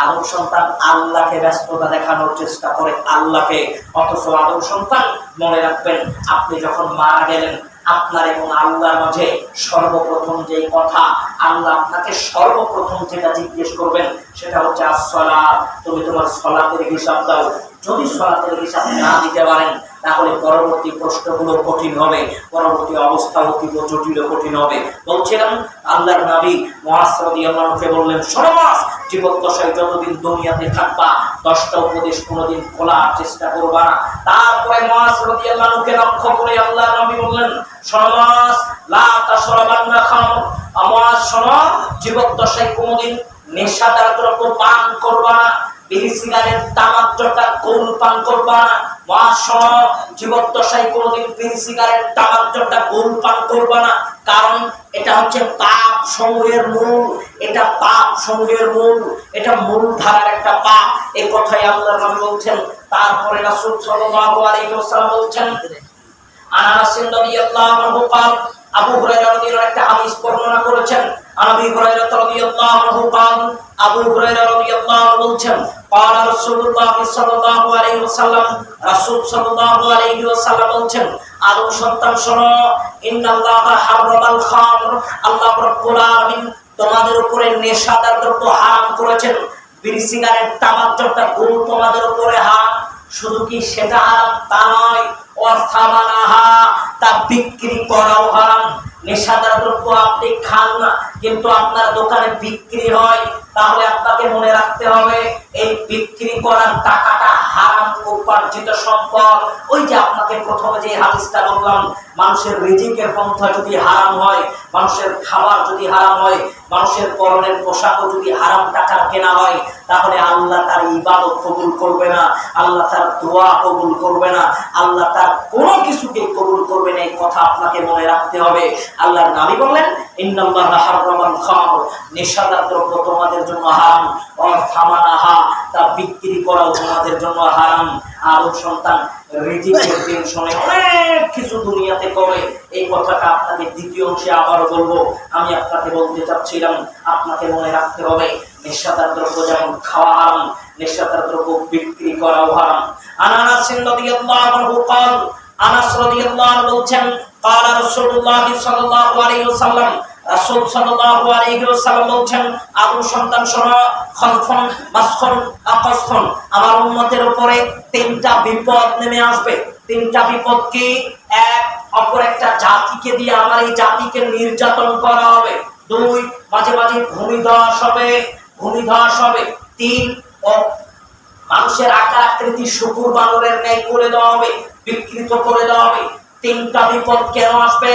S1: আদম সন্তান আল্লাহকে ব্যস্ততা দেখানোর চেষ্টা করে, আল্লাহকে। অথচ আদম সন্তান, মনে রাখবেন, আপনি যখন মারা গেলেন, আপনার এবং আল্লাহর মাঝে সর্বপ্রথম যে কথা, আল্লাহ আপনাকে সর্বপ্রথম যেটা জিজ্ঞেস করবেন সেটা হচ্ছে আসসালাত, তুমি তোমার সালাতের হিসাব দাও। যদি সালাতের হিসাব না দিতে পারেন তাহলে পরবর্তী প্রশ্নগুলো কঠিন হবে, পরবর্তী অবস্থা অতীব জটিল কঠিন হবে। বলছিলাম, আল্লাহর নবী মুআজ রাদিয়াল্লাহু আনহু বললেন, শোনো মুআজ, জীবদ্দশায় যতদিন দুনিয়াতে থাকবা 10টা উপদেশ কোনোদিন খোলার চেষ্টা করবা না। তারপরে মুআজ রাদিয়াল্লাহু আনহুকে লক্ষ্য করে আল্লাহর নবী বললেন, শোনো মুআজ, লা তাশরাবান্না খামর, মুআজ শোনো, জীবদ্দশায় কোনোদিন নেশাদার দ্রব্য পান করবা না, বিড়ি সিগারেট তামাক জর্দা গৌল পান করবা না। মুআজ শোনো, জীবদ্দশায় কোনোদিন বিড়ি সিগারেট তামাক জর্দা গৌল পান করবা না, কারণ এটা হচ্ছে পাপ সমূহের মূল, এটা পাপ সমূহের মূল, এটা মূল ধারার একটা পাপ। এই কথাই আল্লাহর নবী বলছেন। তারপরে রাসূল সাল্লাল্লাহু আলাইহি ওয়াসাল্লাম বলছেন, আনাস রাদিয়াল্লাহু আনহু قال, আবু হুরায়রা রাদিয়াল্লাহু একটা হাদিস বর্ণনা করেছেন। আবু হুরায়রা রাদিয়াল্লাহু আনহু قال, আবু হুরায়রা রাদিয়াল্লাহু বলছেন, قال রাসূলুল্লাহ সাল্লাল্লাহু আলাইহি ওয়াসাল্লাম, রাসূল সাল্লাল্লাহু আলাইহি ওয়াসাল্লাম বলছেন, আদম সন্তান শোনো, ইন্নাল্লাহা হারামাল খামর, আল্লাহ রাব্বুল আলামিন তোমাদের উপরে নেশাদার দ্রব্য হারাম করেছেন। বিড়ি সিগারেট তামাক জর্দা গৌল তোমাদের উপরে হারাম। শুধু কি সেটা হারাম তা নয়, অর্থামানাহা, তা বিক্রি করাও হারাম। নেশাদার দ্রব্য আপনি খান না, কিন্তু আপনার দোকানে বিক্রি হয়, তাহলে আপনাকে মনে রাখতে হবে এই বিক্রি করার টাকাটা হারাম উপার্জিত সম্পদ। ওই যে আপনাকে প্রথমে যে হাদিসটা বললাম, মানুষের রিজিকের পন্থা যদি হারাম হয়, মানুষের খাবার যদি হারাম হয়, মানুষের পরনের পোশাকও যদি হারাম টাকার কেনা হয়, তাহলে আল্লাহ তার ইবাদত কবুল করবে না, আল্লাহ তার দোয়া কবুল করবে না, আল্লাহ তার কোনো কিছুকে কবুল করবে না। এই কথা আপনাকে মনে রাখতে হবে। আল্লাহর নবী বললেন, ইন্নাল্লাহা হারামাল খামর, নেশাদার দ্রব্য তোমাদের জন্য হারাম, অর্থামানাহা, তা বিক্রি করাও তোমাদের জন্য হারাম। আদম সন্তান রিজিকের টেনশনে অনেক কিছু দুনিয়াতে করে। এই কথাটা আপনাকে দ্বিতীয় অংশে আবারও বলবো। আমি আপনাকে বলতে চাচ্ছিলাম, আপনাকে মনে রাখতে হবে নেশাদার দ্রব্য যেমন খাওয়া হারাম, নেশাদার দ্রব্য বিক্রি করাও হারাম। আনাস রাদিয়াল্লাহু আনহু قال আনাস রাদিয়াল্লাহু আনহু বলছেন قال রাসূলুল্লাহ সাল্লাল্লাহু আলাইহি ওয়াসাল্লাম, রাসূল সাল্লাল্লাহু আলাইহি ওয়াসাল্লাম বলছেন, আদম সন্তান শোনো, খলফন মাসখন আকসখন, আমার উম্মতের উপরে তিনটা বিপদ নেমে আসবে। তিনটা বিপদ কি? এক, অপর একটা জাতিকে দিয়ে আমার এই জাতিকে নির্যাতন করা হবে। দুই, মাঝে মাঝে ভূমিধস হবে, ভূমিধস হবে। তিন, মানুষের আকার আকৃতি শুকুর বানরের ন্যায় করে দেওয়া হবে, বিকৃত করে দেওয়া হবে। তিনটা বিপদ কেন আসবে?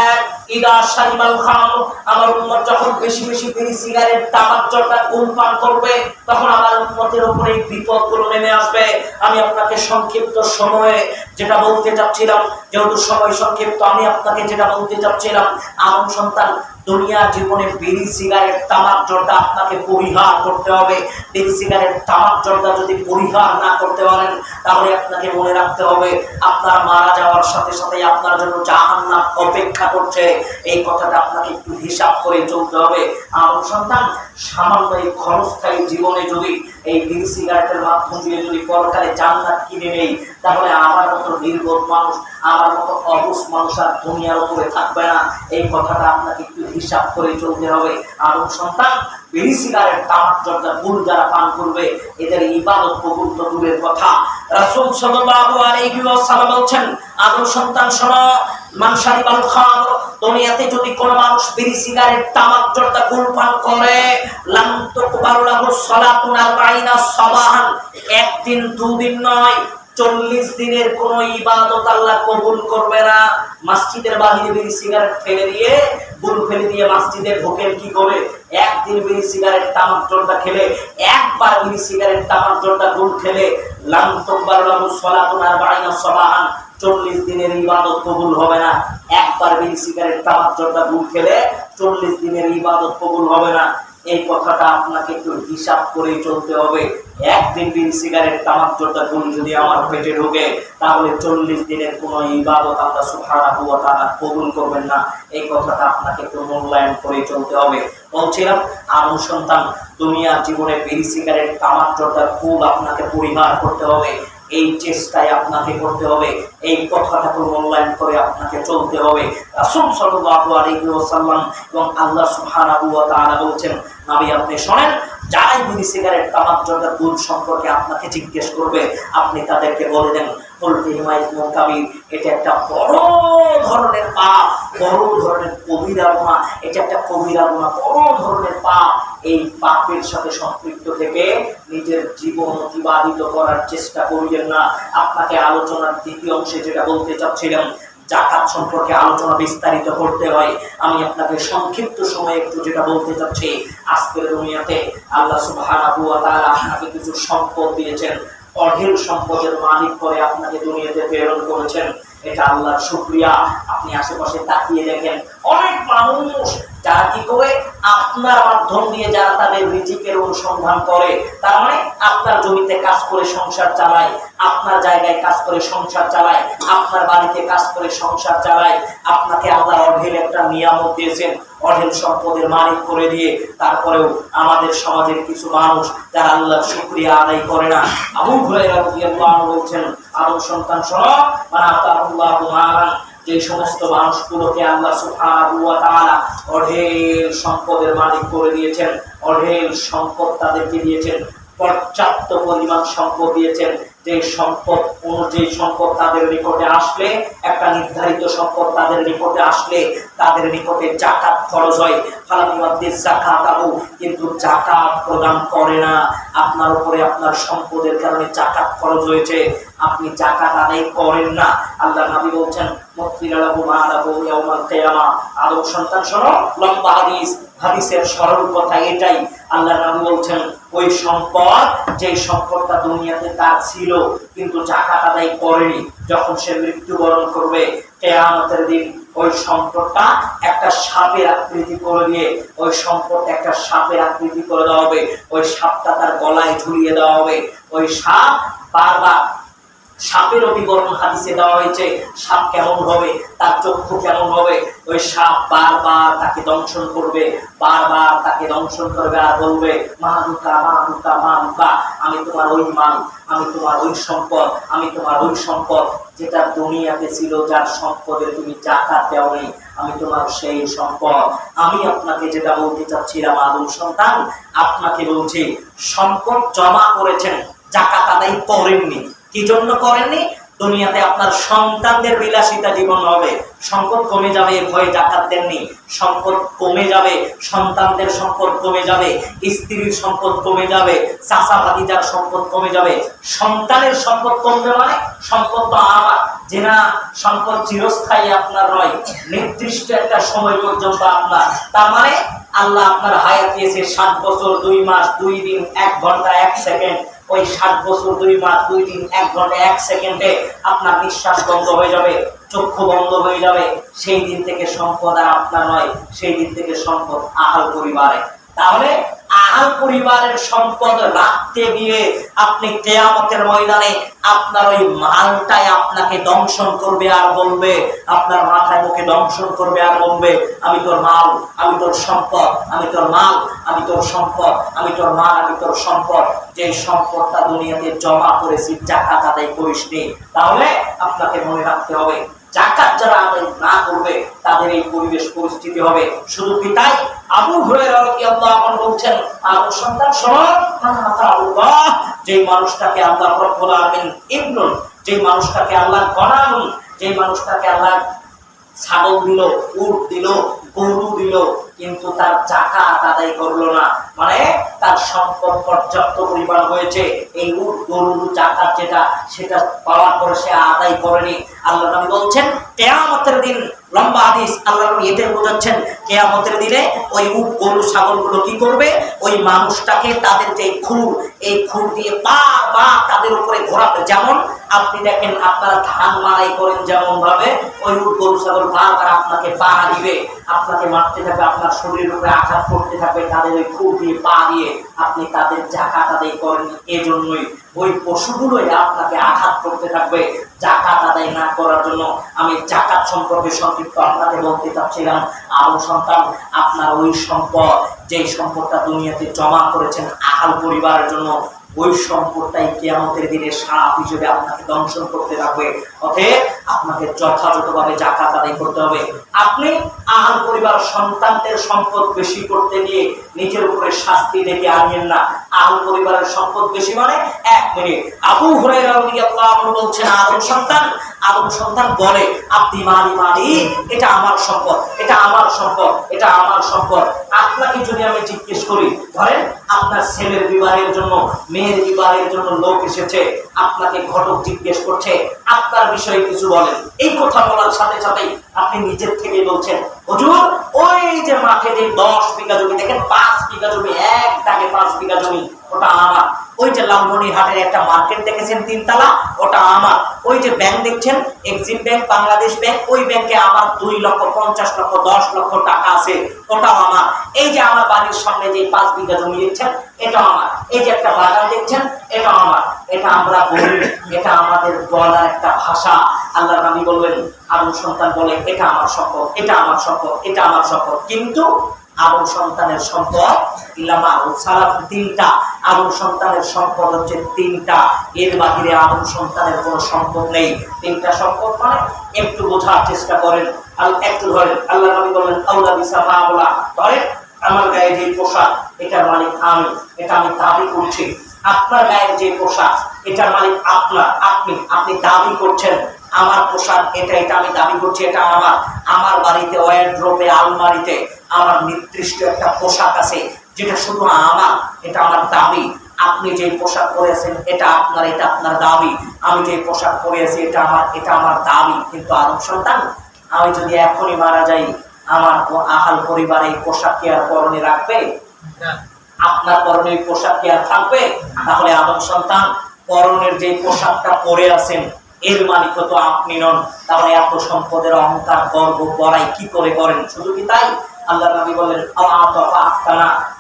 S1: এক, ইদা শারিবাল খামর, আমার উম্মত যখন বেশি বেশি বিড়ি সিগারেট তামাক জর্দা ধূমপান করবে, তখন আমার উম্মতের উপরে এই বিপদগুলো নেমে আসবে। আমি আপনাকে সংক্ষিপ্ত সময়ে যেটা বলতে চাচ্ছিলাম, যেহেতু সময় সংক্ষিপ্ত, আমি আপনাকে যেটা বলতে চাচ্ছিলাম, আদম সন্তান দুনিয়া জীবনে বিড়ি সিগারেট তামাক জর্দা আপনাকে পরিহার করতে হবে। বিড়ি সিগারেট তামাক জর্দা যদি পরিহার না করতে পারেন, তাহলে আপনাকে মনে রাখতে হবে আপনার মারা যাওয়ার সাথে সাথে আপনার জন্য জাহান্নাম অপেক্ষা করছে। এই কথাটা আপনাকে একটু হিসাব করে চলতে হবে। আদম সন্তান সামান্য এই ক্ষণস্থায়ী জীবনে যদি এই বিড়ি সিগারেটের মাধ্যম দিয়ে যদি পরকালে জান্নাত কিনে নেই, তাহলে আমার মতো নির্বোধ মানুষ, আমার মতো অবুঝ মানুষ আর দুনিয়ার উপরে থাকবে না। এই কথাটা আপনাকে একটু হিসাব করে চলতে হবে। আদম সন্তান বিড়ি সিগারেট তামাক জর্দা গুল যারা পান করবে, এদের ইবাদত কবুল তো দূরের কথা। রাসূল সাল্লাল্লাহু আলাইহি ওয়াসাল্লাম বলছেন, আদম সন্তান শোনো, মান শারিবাল খামর, দুনিয়াতে যদি কোনো মানুষ বিড়ি সিগারেট তামাক জর্দা গুল পান করে, লাম তুকবালু লাহু সালাতুন 40 সাবাহান, একদিন দুদিন নয়, 40 দিনের কোন ইবাদত আল্লাহ কবুল করবে না। মসজিদের বাহিরে বিড়ি সিগারেট ফেলে দিয়ে, গুল ফেলে দিয়ে মসজিদে ঢোকেন কি করে? একদিন বিড়ি সিগারেট তামাক জর্দা খেলে, একবার বিড়ি সিগারেট তামাক জর্দা গুল খেলে, লাম তুকবালু লাহু সালাতুন 40 সাবাহান, 40 দিনের ইবাদত কবুল হবে না। একবার বিড়ি সিগারেট তামাক জর্দা গুল খেলে 40 দিনের ইবাদত কবুল হবে না। এই কথাটা আপনাকে একটু হিসাব করে চলতে হবে। একদিন বিড়ি সিগারেট তামাক জর্দা গুল যদি আমার পেটে ঢোকে, তাহলে 40 দিনের কোন ইবাদত আল্লাহ সুবহানাহু ওয়া তাআলা কবুল করবেন না। এই কথাটা আপনাকে একটু মূল্যায়ন করে চলতে হবে। বলছিলাম, আদম সন্তান দুনিয়ার জীবনে বিড়ি সিগারেট তামাক জর্দা গুল আপনাকে পরিহার করতে হবে। এই চেষ্টায় আপনাকে করতে হবে। এই কথাটাকে মূল্যায়ন করে আপনাকে চলতে হবে। রাসূল সাল্লাল্লাহু আলাইহি ওয়াসাল্লাম এবং আল্লাহ সুবহানাহু ওয়া তাআলা বলছেন, নবী আপনি শুনেন, যারাই বিড়ি সিগারেট তামাক জর্দা গুল সম্পর্কে আপনাকে জিজ্ঞেস করবে, আপনি তাদেরকে বলে দেন, এটা একটা বড় ধরনের পাপ, বড় ধরনের কবিরা গুনাহ, এটা একটা কবিরা গুনাহ, বড় ধরনের পাপ। এই পাপের সাথে সম্পৃক্ত থেকে নিজের জীবন অতিবাহিত করার চেষ্টা করিলেন না। আপনাকে আলোচনার দ্বিতীয় অংশে যেটা বলতে চাচ্ছিলাম, যাকাত সম্পর্কে আলোচনা বিস্তারিত করতে হয়। আমি আপনাকে সংক্ষিপ্ত সময়ে একটু যেটা বলতে চাচ্ছি, আজকের দুনিয়াতে আল্লাহ সুবহানাহু ওয়া তাআলা আপনাকে কিছু সম্পদ দিয়েছেন, অঢেল সম্পদের মালিক করে আপনাকে দুনিয়াতে প্রেরণ করেছেন। এটা আল্লাহর শুকরিয়া। আপনি আশেপাশে তাকিয়ে দেখেন, অনেক মানুষ যারা কি করে আপনার মাধ্যম দিয়ে যারা তাদের রিজিকের অনুসন্ধান করে, তার মানে আপনার জমিতে কাজ করে সংসার চালায়, আপনার জায়গায় কাজ করে সংসার চালায়, আপনার বাড়িতে কাজ করে সংসার চালায়। আপনাকে আল্লাহ অঢেল একটা নিয়ামত দিয়েছেন, অঢেল সম্পদের মালিক করে দিয়ে, তারপরেও আমাদের সমাজের কিছু মানুষ যারা আল্লাহর শুকরিয়া আদায় করে না। আবু হুরায়রা রাদিয়াল্লাহু আনহু বলছেন, আদম সন্তান শোনো, আতাহুল্লাহু মালান, যে সমস্ত মানুষগুলোকে আল্লাহ সুবহানাহু ওয়া তাআলা অঢেল সম্পদের মালিক করে দিয়েছেন, অঢেল সম্পদ তাদেরকে দিয়েছেন, পর্যাপ্ত পরিমাণ সম্পদ দিয়েছেন, যে সম্পদ অনুযায়ী সম্পদ তাদের নিকটে আসলে, একটা নির্ধারিত সম্পদ তাদের নিকটে আসলে তাদের নিকটে যাকাত খরচ হয়। কিন্তু যাকাত প্রদান করে না। আপনার উপরে আপনার সম্পদের কারণে যাকাত খরচ হয়েছে, আপনি যাকাত আদায় করেন না। আল্লাহ নবী বলছেন, আদম সন্তান শোনো, লম্বা হাদিস, হাদিসের সরল কথা এটাই। আল্লাহ নবী বলছেন, ওই সম্পদ, যে সম্পদটা দুনিয়াতে তার ছিল কিন্তু যাকাত আদায় করেনি, যখন সে মৃত্যুবরণ করবে কিয়ামতের দিন ওই সম্পদটা একটা সাপের আকৃতি করে দিয়ে, ওই সম্পদটা একটা সাপের আকৃতি করে দেওয়া হবে, ওই সাপটা তার গলায় ঝুলিয়ে দেওয়া হবে। ওই সাপ বারবার সাপেরও বিবরণ হাদিসে দেওয়া হয়েছে। সাপ কেমন হবে, তার চক্ষু কেমন হবে। ওই সাপ বারবার তাকে দংশন করবে, বারবার তাকে দংশন করবে আর বলবে মালুকা মালুকা মালুকা, আমি তোমার ওই মাল, আমি তোমার ওই সম্পদ, আমি তোমার ওই সম্পদ যেটা দুনিয়াতে ছিল, যার সম্পদে তুমি জাকাত দেওনি, আমি তোমার সেই সম্পদ। আমি আপনাকে যেটা বলতে চাচ্ছিলাম আদম সন্তান, আপনাকে বলছি সম্পদ জমা করেছেন, জাকাত আদায় করেননি। কি জন্য করেননি? দুনিয়াতে আপনার সন্তানদের বিলাসিতা জীবন হবে, সম্পদ কমে যাবে ভয়ে জাকাত দেননি, সম্পদ কমে যাবে, সন্তানদের সম্পদ কমে যাবে, স্ত্রীর সম্পদ কমে যাবে, চাচা ভাতিজার সম্পদ কমে যাবে। সন্তানের সম্পদ কমবে মানে সম্পদ তো আমার যে না, সম্পদ চিরস্থায়ী আপনার নয়, নির্দিষ্ট একটা সময় পর্যন্ত আপনার। তার মানে আল্লাহ আপনার হায়াত দিয়েছে 7 বছর 2 মাস 2 দিন 1 ঘন্টা 1 সেকেন্ড। ওই 7 বছর 2 মাস 2 দিন 1 ঘন্টা 1 সেকেন্ডে আপনার নিঃশ্বাস বন্ধ হয়ে যাবে, চক্ষু বন্ধ হয়ে যাবে। সেই দিন থেকে সম্পদ আর আপনার নয়, সেই দিন থেকে সম্পদ আহাল পরিবারে। তাহলে আহাল পরিবারের সম্পদ রাখতে গিয়ে আপনি কিয়ামতের ময়দানে আপনার ওই মালটাই আপনাকে দংশন করবে আর বলবে, আপনার মাথায় মুখে দংশন করবে আর বলবে আমি তোর মাল, আমি তোর সম্পদ, আমি তোর মাল, আমি তোর সম্পদ, আমি তোর মাল, আমি তোর সম্পদ। যে সম্পদটা দুনিয়াতে জমা করেছি, জাকাত আদায় করিসনি। তাহলে আপনাকে মনে রাখতে হবে, জাকাত যারা আদায় না করবে তাদের এই পরিবেশ পরিস্থিতি হবে। শুধু কি তাই? আবু হুরায়রা রাদিয়াল্লাহু আনহু বলছেন, আবু সন্তান শোনো, আল্লাহ যে মানুষটাকে আল্লাহ রাব্বুল আলামিন ইবনুন, যে মানুষটাকে আল্লাহ গনানুন, যে মানুষটাকে আল্লাহ ছাগল দিল, উট দিল, গরু দিল, কিন্তু তার জাকাত আদায় করলো না, মানে তার সম্পদ পর্যাপ্ত পরিমাণ হয়েছে, এই উট গরুর জাকাত যেটা সেটা পাওয়ার পরে সে আদায় করেনি। আল্লাহ নবী বলছেন কিয়ামতের দিন, লম্বা হাদিস, আল্লাহ নবী এতে বোঝাচ্ছেন কিয়ামতের দিনে ওই উট গরু ছাগলগুলো কি করবে, ওই মানুষটাকে তাদের যে খুর, এই খুর দিয়ে বারবার তাদের উপরে ঘোরাবে। যেমন আপনি দেখেন আপনারা ধান মাড়াই করেন যেমন ভাবে, ওই উট গরু ছাগল বারবার আপনাকে পা দিবে, আপনাকে মারতে থাকবে, আপনার শরীরের উপরে আঘাত করতে থাকবে, তাদের ওই খুর দিয়ে পা দিয়ে আপনি তাদের জাকাত আদায় করেন। এজন্যই ওই পশুগুলোই আপনাকে আঘাত করতে থাকবে জাকাত আদায় না করার জন্য। আমি জাকাত সম্পর্কে সংক্ষিপ্ত আপনাকে বলতে চাচ্ছিলাম, আবু সন্তান আপনার ওই সম্পদ, যেই সম্পদটা দুনিয়াতে জমা করেছেন আহাল পরিবারের জন্য, ওই সম্পদটাই কিয়ামতের দিনে সাপ হিসেবে আপনাকে দংশন করতে থাকবে। অতএব আপনাকে যথাযথভাবে জাকাত আদায় করতে হবে। আপনি আহাল পরিবার সন্তানদের সম্পদ বেশি করতে গিয়ে নিজের উপরে শাস্তি ডেকে আনিয়েন না। আহাল পরিবারের সম্পদ বেশি মানে 1 মিনিট, আবু হুরায়রা রাদিয়াল্লাহু আনহু বলছেন আদম সন্তান বলে আপনি মালি মালি, এটা আমার সম্পদ, এটা আমার সম্পদ, এটা আমার সম্পদ। আপনাকে যদি আমি জিজ্ঞেস করি, ধরেন আপনার ছেলের বিবাহের জন্য, মেয়ের বিবাহের জন্য লোক এসেছে, আপনাকে ঘটক জিজ্ঞেস করছে আপনার বিষয়ে কিছু বলেন। এই কথা বলার সাথে সাথেই আপনি নিজের থেকে বলছেন হুজুর ওই যে মাঠে যে 10 বিঘা জমি দেখেন, 5 বিঘা জমি, এক দাগে 5 বিঘা জমি, ওটা আমার। ওই যে লালমনিরহাটের একটা মার্কেট দেখেছেন 3 তলা, ওটা আমার। ওই যে ব্যাংক দেখছেন এক্সিম ব্যাংক, বাংলাদেশ ব্যাংক, ওই ব্যাংকে আমার 2 লক্ষ 50 লক্ষ 10 লক্ষ টাকা আছে, ওটাও আমার। এই যে আমার বাড়ির সামনে যে 5 বিঘা জমি দেখছেন, এটা আমার। এই যে একটা বাগান দেখছেন, এটা আমার। এটা আমরা বলি, এটা আমাদের বলার একটা ভাষা। আল্লাহর নবী বললেন, আদম সন্তান বলে এটা আমার সম্পদ, এটা আমার সম্পদ, এটা আমার সম্পদ। কিন্তু আদম সন্তানের সম্পদ ইলামা ও সালাফ 3টা। আদম সন্তানের সম্পদ হচ্ছে 3টা, এর বাহিরে আদম সন্তানের কোনো সম্পদ নেই। 3টা সম্পদ মানে একটু বোঝার চেষ্টা করেন, আর একটু ধরেন। আল্লাহ নবী বললেন আউলা বিসাফা আওলা, ধরেন আমার গায়ে যে পোশাক, এটার মালিক আমি, এটা আমি দাবি করছি। আপনার গায়ের যে পোশাক, এটার মালিক আপনার, আপনি দাবি করছেন আমার পোশাক এটা, এটা আমি দাবি করছি এটা আমার। আমার বাড়িতে ওয়ারড্রোবে, আলমারিতে আমার নির্দিষ্ট একটা পোশাক আছে যেটা শুধু আমার, এটা আমার দাবি। আপনি যে পোশাক পরেছেন এটা আপনার, এটা আপনার দাবি। আমি যে পোশাক পরে আছি এটা আমার, এটা আমার দাবি। কিন্তু আদম সন্তান, আমি যদি এখনই মারা যাই, আমার আহাল পরিবার এই পোশাক কি আর পরনে রাখবে? আপনার পরনে পোশাক কি আর থাকবে? তাহলে আদম সন্তান পরনের যে পোশাকটা পরে আছেন এর মালিক তো আপনি নন। তাহলে এত সম্পদের অহংকার গর্ব বড়াই কি করে করেন? শুধু কি তাই? আল্লাহ নবী বলেন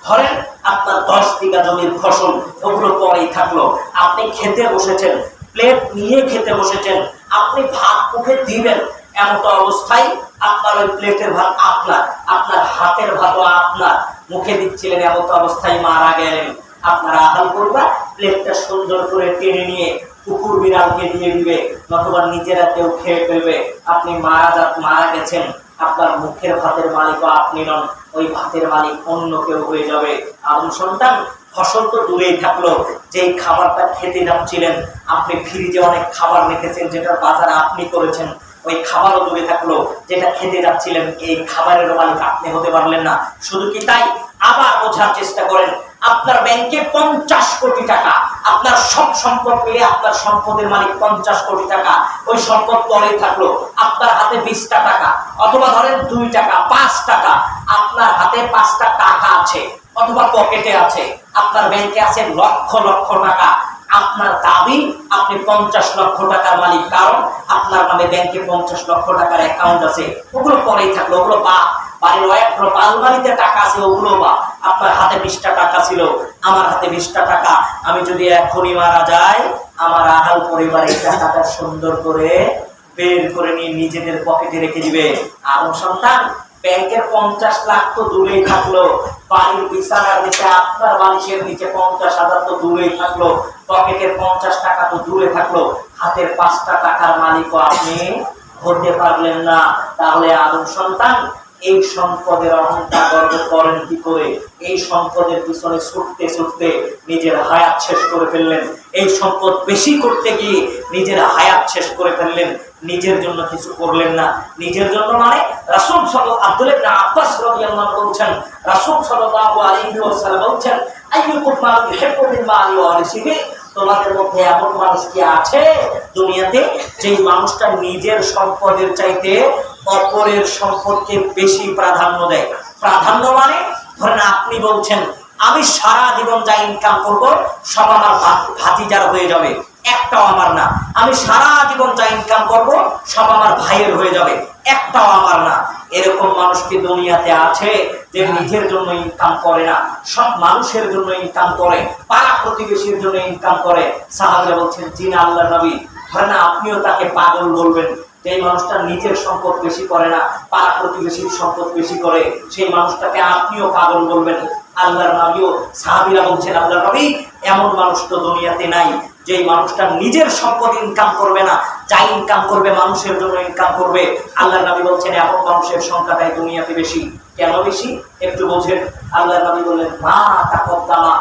S1: ধরেন আপনার 10 বিঘা জমির ফসল, ওগুলো পরেই থাকলো। আপনি খেতে বসেছেন, প্লেট নিয়ে খেতে বসেছেন, আপনি ভাত মুখে দিবেন, এমত অবস্থায় আপনার ওই প্লেটের ভাত আপনার, আপনার হাতের ভাতও আপনার, মুখে দিচ্ছিলেন, এমত অবস্থায় মারা গেলেন। আপনারা আহাল করবা, প্লেটটা সুন্দর করে টেনে নিয়ে কুকুর বিড়ালকে দিয়ে দিবে, অথবা নিজেরা কেউ খেয়ে ফেলবে। আপনি মারা গেছেন, আপনার মুখের ভাতের মালিকও আপনি নন, ওই ভাতের মালিক অন্য কেউ হয়ে যাবে। আদম সন্তান, ফসল তো দূরেই থাকলো, যেই খাবারটা খেতে যাচ্ছিলেন, আপনি ফ্রিজে অনেক খাবার রেখেছেন যেটার বাজার আপনি করেছেন, ওই খাবারও দূরে থাকলো, যেটা খেতে যাচ্ছিলেন এই খাবারের মালিক আপনি হতে পারলেন না। শুধু কি তাই, আবার বোঝার চেষ্টা করেন, আপনার ব্যাংকে 50 কোটি টাকা, আপনার সব সম্পদ মিলে আপনার সম্পদের মালিক 50 কোটি টাকা, ওই সম্পদ পরেই থাকলো, আপনার হাতে 20টা টাকা, অথবা ধরেন 2 টাকা 5 টাকা, আপনার হাতে 5টা টাকা আছে, অথবা পকেটে আছে, আপনার ব্যাংকে আছে লক্ষ লক্ষ টাকা। আপনার দাবি আপনি 50 লক্ষ টাকার মালিক, কারণ আপনার নামে ব্যাংকে 50 লক্ষ টাকার অ্যাকাউন্ট আছে, ওগুলো পরেই থাকলো, ওগুলো বাড়ির আলমারিতে টাকা আছে, ওগুলো বা আপনার হাতে 20টা টাকা ছিল, আমার হাতে 20টা টাকা, আমি যদি এখনই মারা যাই, আমার আহাল পরিবার এই টাকাটা সুন্দর করে বের করে নিয়ে নিজেদের পকেটে রেখে দিবে। আদম সন্তান, ব্যাংকের 50 লাখ তো দূরেই থাকলো, বাড়ির বিছানার নিচে আপনার বালিশের নিচে 50,000 তো দূরেই থাকলো, পকেটের 50 টাকা তো দূরে থাকলো, হাতের 5টা টাকার মালিকও আপনি হতে পারলেন না। তাহলে আদম সন্তান, এই সম্পদের অহংকার গর্ব করেন কি করে? এই সম্পদের পিছনে ছুটতে ছুটতে নিজের হায়াত শেষ করে ফেললেন, এই সম্পদ বেশি করতে গিয়ে নিজের হায়াত শেষ করে ফেললেন, নিজের জন্য কিছু করলেন না। নিজের জন্য মানে রাসূল আব্দুল্লাহ ইবনে আব্বাস রাদিয়াল্লাহু আনহু বলছেন, রাসূল সাল্লাল্লাহু আলাইহি ওয়াসাল্লাম বলছেন, আইয়ুকুম মা ইউহিব্বু মিন মালি ওয়ারিসিহি, তোমাদের মধ্যে এমন মানুষ কি আছে দুনিয়াতে যেই মানুষটা নিজের সম্পদের চাইতে অপরের সম্পদকে বেশি প্রাধান্য দেয়? প্রাধান্য মানে ধরেন আপনি বলছেন, আমি সারা জীবন যা ইনকাম করব সব আমার ভাতিজার হয়ে যাবে, একটাও আমার না। আমি সারা জীবন যা ইনকাম করব সব আমার ভাইয়ের হয়ে যাবে, একটাও আমার না। এরকম মানুষ কি দুনিয়াতে আছে যে নিজের জন্য ইনকাম করে না, সব মানুষের জন্য ইনকাম করে, পাড়া প্রতিবেশীর জন্য ইনকাম করে? সাহাবীরা বলছেন, জি না আল্লাহর নবী। ধরেন আপনিও তাকে পাগল বলবেন, যে মানুষটা নিজের সম্পদ বেশি করে না, পাড়া প্রতিবেশীর সম্পদ বেশি করে, সেই মানুষটাকে আপনিও পাগল বলবেন? আল্লাহর নবীও, সাহাবীরা বলছেন, আল্লাহর নবী, এমন মানুষ তো দুনিয়াতে নাই যেই মানুষটা নিজের সম্পদ ইনকাম করবে না, যা ইনকাম করবে মানুষের জন্য ইনকাম করবে। আল্লাহর নবী বলছেন, এমন মানুষের সংখ্যাটাই দুনিয়াতে বেশি। কেন বেশি একটু বোঝেন। আল্লাহর নবী বললেন, মা তাকদ্দামা,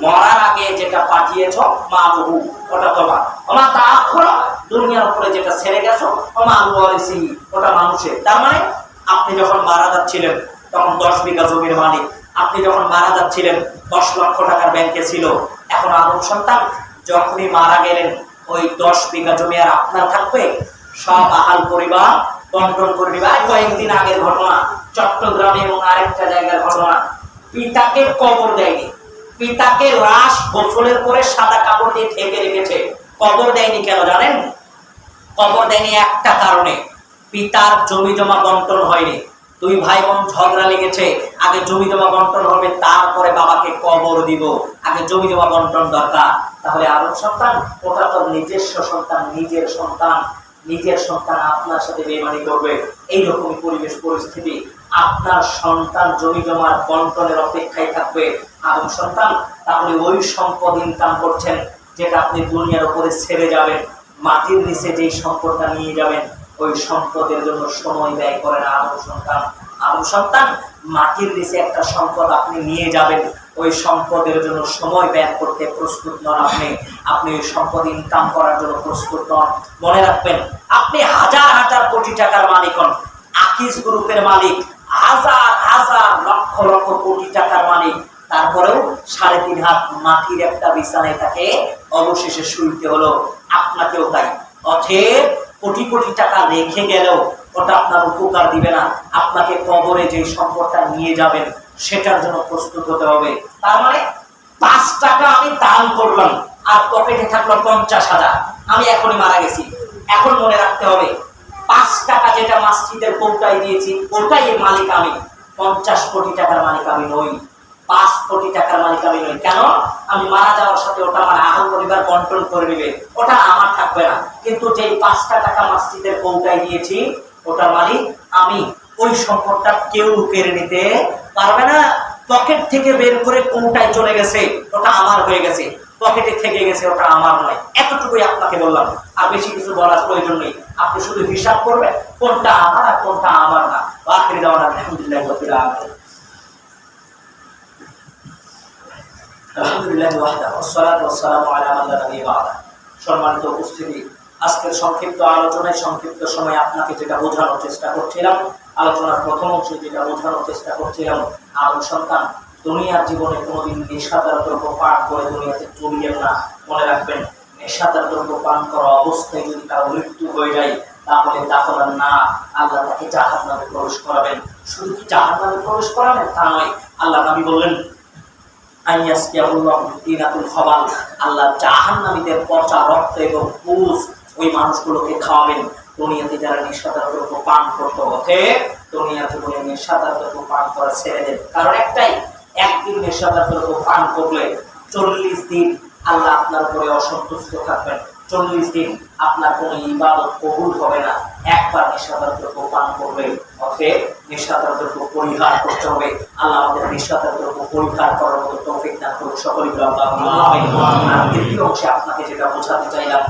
S1: মরার আগে যেটা পাঠিয়েছ মা বহু, ওটা তোমার, ওমা তাআখরা, দুনিয়ার উপরে যেটা ছেড়ে গেছো ওমা ওয়ারিসি, ওটা মানুষের। তার মানে আপনি যখন মারা যাচ্ছিলেন তখন 10 বিঘা জমির মালিক, আপনি যখন মারা যাচ্ছিলেন 10 লক্ষ টাকার ব্যাংকে ছিল। এখন আদম সন্তান যখনই মারা গেলেন, ওই 10 বিঘা জমি আর আপনার থাকবে? সব আহাল পরিবার বন্টন করে দিবে। কয়েকদিন আগের ঘটনা, চট্টগ্রামে এবং আরেকটা জায়গার ঘটনা, পিতাকে কবর দেয়নি, পিতাকে লাশ গোসলের পরে সাদা কাপড় দিয়ে ঢেকে রেখেছে। কবর দেয়নি কেন জানেন? কবর দেয়নি একটা কারণে, পিতার জমি জমা বন্টন হয়নি। 2 ভাই বোন ঝগড়া লেগেছে, আগে জমি জমা বন্টন হবে, তারপরে বাবাকে কবর দিব, আগে জমি জমা বন্টন দরকার। তাহলে আদম সন্তান, ওটা তো নিজস্ব সন্তান, নিজের সন্তান, নিজের সন্তান আপনার সাথে বেইমানি করবে, এইরকমই পরিবেশ পরিস্থিতি। আপনার সন্তান জমি জমার বন্টনের অপেক্ষায় থাকবে। আদম সন্তান, তাহলে ওই সম্পদ ইনকাম করছেন যেটা আপনি দুনিয়ার উপরে ছেড়ে যাবেন, মাটির নিচে যেই সম্পদটা নিয়ে যাবেন, ওই সম্পদের জন্য সময় ব্যয় করেন আদম সন্তান। আদম সন্তান, মাটির নিচে একটা সম্পদ আপনি নিয়ে যাবেন, ওই সম্পদের জন্য সময় ব্যয় করতে প্রস্তুত নন আপনি, আপনি ওই সম্পদ ইনকাম করার জন্য প্রস্তুত নন। মনে রাখবেন, আপনি হাজার হাজার কোটি টাকার মালিক হন, আকিজ গ্রুপের মালিক, হাজার হাজার লক্ষ লক্ষ কোটি টাকার মালিক, তারপরেও 3.5 হাত মাটির একটা বিছানায় তাকে অবশেষে শুইতে হলো। আপনাকেও তাই। অতএব কোটি কোটি টাকা রেখে গেলেও ওটা আপনার উপকার দিবে না। আপনাকে কবরে যে সম্পদটা নিয়ে যাবেন সেটার জন্য প্রস্তুত হতে হবে। তার মানে 5 টাকা আমি দান করলাম আর পকেটে থাকলো 50,000, আমি এখনই মারা গেছি। এখন মনে রাখতে হবে, 5 টাকা যেটা মসজিদের কৌটায় দিয়েছি ওটাই মালিক আমি, 50 কোটি টাকার মালিক আমি নই। 5 কোটি টাকার মালিক আমি নই। কেন? আমি মারা যাওয়ার সাথে ওটা আমার আহল পরিবার কন্ট্রোল করে নেবে, ওটা আমার থাকবে না। কিন্তু যেই 5টা টাকা মসজিদের কৌটায় দিয়েছি ওটার মালিক আমি। ওই সম্পদটা কেউ কেড়ে নিতে পারবে না। পকেট থেকে বের করে কৌটায় চলে গেছে, ওটা আমার হয়ে গেছে। পকেটে থেকে গেছে, ওটা আমার নয়। এতটুকুই আপনাকে বললাম, আর বেশি কিছু বলার প্রয়োজন নেই। আপনি শুধু হিসাব করবেন কোনটা আমার আর কোনটা আমার না। আখির দাওয়ানা আলহামদুলিল্লাহ রাব্বিল আলামিন। আলহামদুলিল্লাহ ওয়াহদাহু ওয়াসসালাতু ওয়াসসালামু আলা মান লা নাবিয়্যা বা'দা। সম্মানিত উপস্থিতি, আজকের সংক্ষিপ্ত আলোচনায় সংক্ষিপ্ত সময় আপনাকে যেটা বোঝানোর চেষ্টা করছিলাম, আলোচনার প্রথম অংশে যেটা বোঝানোর চেষ্টা করছিলাম, আদম সন্তান দুনিয়ার জীবনে কোনোদিন নেশাদার দ্রব্য পান করে দুনিয়াতে চলিয়েন না। মনে রাখবেন, নেশাদার দ্রব্য পান করা অবস্থায় যদি তার মৃত্যু হয়ে যায় তাহলে দাখলান না, আল্লাহ তাকে জাহান্নামে প্রবেশ করাবেন। শুধু কি জাহান্নামে প্রবেশ করাবেন তা নয়, আল্লাহ নবী বললেন আল্লাহ জাহান্নামীদের পচা রক্ত এবং পুষ ওই মানুষগুলোকে খাওয়াবেন। দুনিয়াতে যারা নেশাদার দ্রব্য পান করতে হতে দুনিয়ার জীবনে নেশাদার দ্রব্য পান করা ছেড়ে দেন। কারণ একটাই, একদিন নেশাদার দ্রব্য পান করলে 40 দিন আল্লাহ আপনার উপরে অসন্তুষ্ট থাকবেন। 40 দিন আপনার কোনো ইবাদত কবুল হবে না। একবার নেশাদার দ্রব্য পান করবে, অতএব নেশাদার দ্রব্য পরিহার করতে হবে। আল্লাহ আমাদের নেশাদার দ্রব্য পরিহার করার মতো তৌফিক দান করুন সকলেই। আর দ্বিতীয় অংশে আপনাকে যেটা বোঝাতে চাইলাম,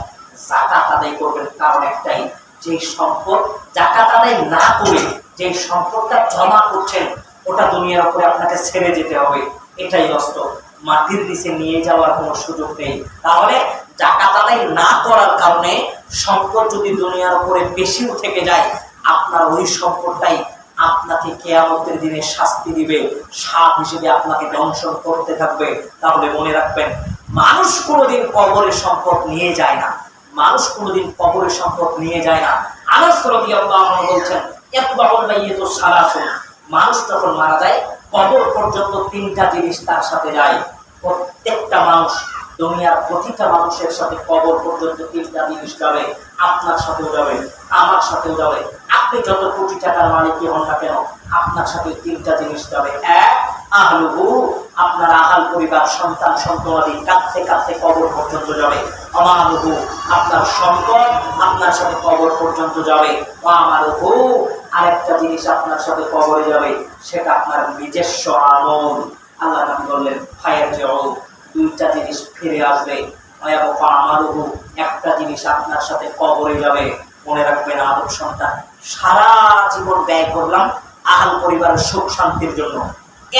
S1: যাকাত আদায় করবেন। কারণ একটাই, যে সম্পদ যাকাত আদায় না করে যে সম্পদটা জমা করছেন ওটা দুনিয়ার উপরে আপনাকে ছেড়ে যেতে হবে। এটাই বাস্তব। মাটির নিচে নিয়ে যাওয়ার কোনো সুযোগ নেই। তাহলে যাকাত আদায় না করার কারণে সম্পদ যদি দুনিয়ার উপরে বেশিও থেকে যায়, আপনার ওই সম্পদটাই আপনাকে কিয়ামতের দিনে শাস্তি দিবে, সাপ হিসেবে আপনাকে দংশন করতে থাকবে। তাহলে মনে রাখবেন, মানুষ কোনোদিন কবরের সম্পদ নিয়ে যায় না। মানুষ কোনোদিন কবরের সম্পদ নিয়ে যায় না। আনাস রাদিয়াল্লাহু আনহু বলছেন, ইয়াতবাউল মাইয়িতু সালাসুন, মানুষ যখন মারা যায় কবর পর্যন্ত 3টা জিনিস তার সাথে যায়। প্রত্যেকটা মানুষ, দুনিয়ার প্রতিটা মানুষের সাথে কবর পর্যন্ত 3টা জিনিস যাবে। আপনার সাথেও যাবে, আমার সাথেও যাবে। আপনি যত কোটি টাকার মালিকই হন না কেন, আপনার সাথে 3টা জিনিস যাবে। এক, আহলুহু, আপনার আহাল পরিবার, সন্তান সন্ততি কাঁদতে কাঁদতে কবর পর্যন্ত যাবে। আমালুহু, আপনার সম্পদ আপনার সাথে কবর পর্যন্ত যাবে। আমালুহু, আরেকটা জিনিস আপনার সাথে কবরে যাবে, সেটা আপনার নিজস্ব আমল। আল্লাহ নবী বললেন, ফায়ারজিউ, 2টা জিনিস ফিরে আসবে। আমালুহু, একটা জিনিস আপনার সাথে কবরে যাবে। মনে রাখবেন, আদম সন্তান সারা জীবন ব্যয় করলাম আহাল পরিবারের সুখ শান্তির জন্য।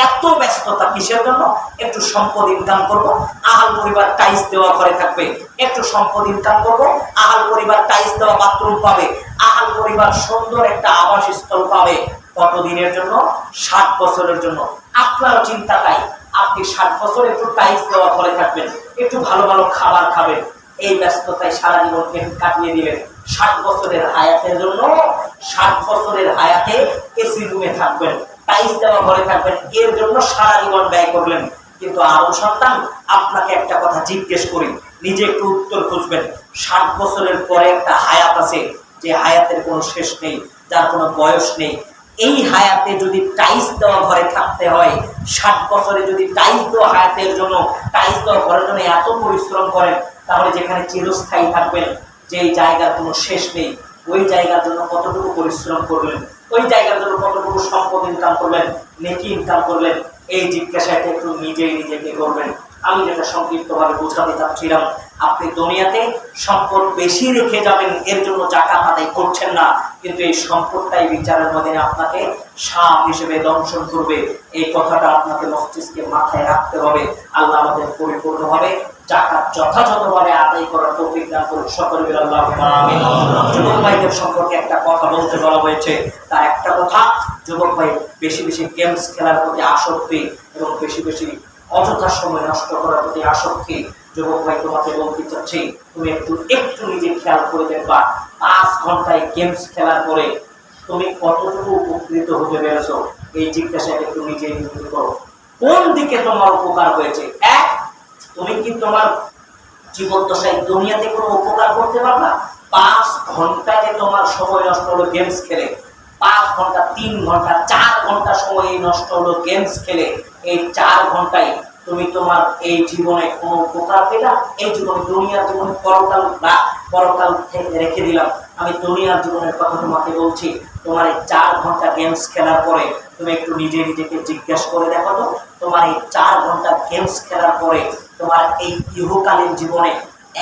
S1: এত ব্যস্ততা কিসের জন্য? একটু সম্পদ ইনকাম করব, আহাল পরিবার টাইলস দেওয়া ঘরে থাকবে। একটু সম্পদ ইনকাম করব, আহাল পরিবার টাইলস দেওয়া বাথরুম পাবে, আহাল পরিবার সুন্দর একটা আবাসস্থল পাবে। কতদিনের জন্য? 60 বছরের জন্য। আপনারও চিন্তা তাই, আপনি 60 বছর একটু টাইলস দেওয়া ঘরে থাকবেন, একটু ভালো ভালো খাবার খাবেন, এই ব্যস্ততায় সারা জীবন কাটিয়ে দিলেন। 60 বছরের হায়াতের জন্য, 60 বছরের হায়াতে এসি রুমে থাকবেন, টাইলস দেওয়া ঘরে থাকবেন, এর জন্য সারা জীবন ব্যয় করলেন। কিন্তু আদম সন্তান, আপনাকে একটা কথা জিজ্ঞেস করি, নিজে একটু উত্তর খুঁজবেন। 60 বছরের পরে একটা হায়াত আছে, যে হায়াতের কোনো শেষ নেই, যার কোনো বয়স নেই। এই হায়াতে যদি টাইলস দেওয়া ঘরে থাকতে হয়, 60 বছরে যদি টাইলস দেওয়া হায়াতের জন্য, টাইলস দেওয়া ঘরের জন্য এত পরিশ্রম করেন, তাহলে যেখানে চিরস্থায়ী থাকবেন, যেই জায়গার কোনো শেষ নেই, ওই জায়গার জন্য কতটুকু পরিশ্রম করলেন, ওই জায়গার জন্য কতটুকু সম্পদ ইনকাম করলেন, নেকি ইনকাম করলেন, এই জিজ্ঞাসাটা একটু নিজেই নিজেকে করবেন। আমি যেটা সংক্ষিপ্তভাবে বোঝাতে চাচ্ছিলাম, আপনি দুনিয়াতে সম্পদ বেশি রেখে যাবেন, এর জন্য যাকাত আদায় করছেন না, কিন্তু এই সম্পদটাই বিচারের মধ্যে আপনাকে সাপ হিসেবে দংশন করবে। এই কথাটা আপনাকে মস্তিষ্কে মাথায় রাখতে হবে। আল্লাহ আমাদের পরিপূর্ণভাবে যাকাত যথাযথভাবে আদায় করার তৌফিক দান করুন সকলে বলে আল্লাহুম্মা আমিন। যুবক ভাইদের সম্পর্কে একটা কথা বলতে বলা হয়েছে, তার একটা কথা, যুবক ভাই বেশি বেশি গেমস খেলার প্রতি আসক্তি এবং বেশি বেশি অযথা সময় নষ্ট করার প্রতি আসক্তি। যুবক ভাই, তোমাকে বলতে চাচ্ছি, তুমি একটু নিজে খেয়াল করে দেখবা, 5 ঘন্টায় গেমস খেলার পরে তুমি কতটুকু উপকৃত হতে পেরেছো, এই জিজ্ঞাসা একটু নিজেই নিজে করো। কোন দিকে তোমার উপকার হয়েছে? এক, তুমি কি তোমার জীবন দশায় দুনিয়াতে কোনো উপকার করতে পারবা? 5 ঘন্টা যে তোমার সময় নষ্ট হলো গেমস খেলে, 5 ঘন্টা, 3 ঘন্টা, 4 ঘন্টা সময় নষ্ট হলো গেমস খেলে, এই 4 ঘন্টায় তুমি তোমার এই জীবনে কোনো উপকার পেলা? এই জীবনে দুনিয়ার জীবনে পরকাল থেকে রেখে দিলাম। আমি দুনিয়ার জীবনের কথা তোমাকে বলছি। তোমার এই 4 ঘন্টা গেমস খেলার পরে তুমি একটু নিজেকে জিজ্ঞাসা করে দেখো তো, তোমার এই 4 ঘন্টা গেমস খেলার পরে তোমার এই ইহকালীন জীবনে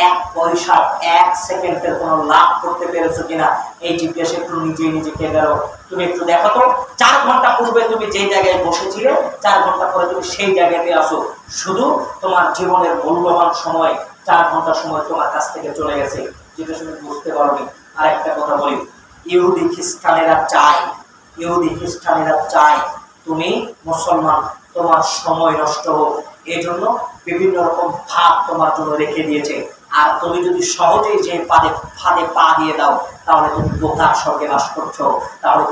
S1: 1 পয়সা 1 সেকেন্ডের কোনো লাভ করতে পেরেছো কিনা? এই জিজ্ঞাসা একটু নিজেকে করো। তুমি একটু দেখো তো, 4 ঘন্টা পূর্বে তুমি যেই জায়গায় বসেছিলে, 4 ঘন্টা পরে তুমি সেই জায়গাতে আসো। শুধু তোমার জীবনের মূল্যবান সময় 4 ঘন্টা সময় তোমার কাছ থেকে চলে গেছে, যেটা তুমি বুঝতে পারোনি। আরেকটা কথা বলি, ইহুদি খ্রিস্টানেরা চায় তুমি মুসলমান, তোমার সময় নষ্ট হোক। এই জন্য বিভিন্ন রকম ভাব তোমার জন্য রেখে দিয়েছে। আর তুমি যদি সহজেই যে ফাঁদে পা দিয়ে দাও, তাহলে তুমি বোকার স্বর্গে বাস করছো, তাহলে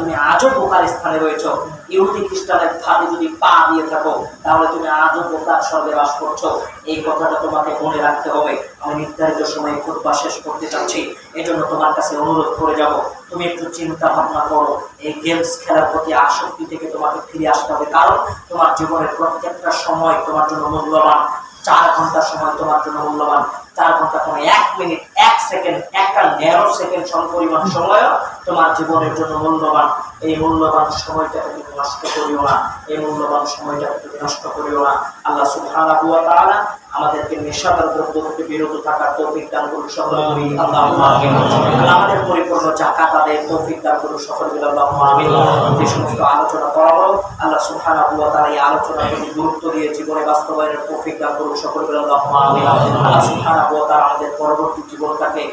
S1: তুমি আজও বোকার স্থানে রয়েছো। ইহুদি খ্রিস্টানের ফাঁদে যদি পা দিয়ে থাকো, তাহলে তুমি আজও বোকার স্বর্গে বাস করছো। এই কথাটা তোমাকে মনে রাখতে হবে। আমি নির্ধারিত সময়ে খুতবা শেষ করতে চাচ্ছি, এই জন্য তোমার কাছে অনুরোধ করে যাব, তুমি একটু চিন্তা ভাবনা করো। এই গেমস খেলার প্রতি আসক্তি থেকে তোমাকে ফিরে আসতে হবে, কারণ তোমার জীবনের প্রত্যেকটা সময় তোমার জন্য মূল্যবান। 4 ঘন্টা সময় তোমার জন্য মূল্যবান। 4 ঘন্টা কোনো 1 মিনিট 1 সেকেন্ড, একটা ন্যারো সেকেন্ড পরিমাণ সময়ও তোমার জীবনের জন্য মূল্যবান। এই মূল্যবান সময়টাকে তুমি নষ্ট করিও না। আল্লাহ সুবহানাহু ওয়া তাআলা আমাদেরকে নেশাদার দ্রব্য থেকে বিরত থাকার তৌফিক দান করুন সকলে বলি আল্লাহুম্মা আমিন। আমাদের পরিপূর্ণ যাকাত আদায়ের তৌফিক দান করুন সকলে বলি আল্লাহুম্মা আমিন। যে সমস্ত আলোচনা করা হলো, আল্লাহ সুবহানাহু ওয়া তাআলা এই আলোচনাকে গুরুত্ব দিয়ে জীবনে বাস্তবায়নের তৌফিক দান করুন সকলে বলি আল্লাহুম্মা আমিন। আল্লাহ সুবহানাহু ওয়া তাআলা আমাদের পরবর্তী জীবনটাকে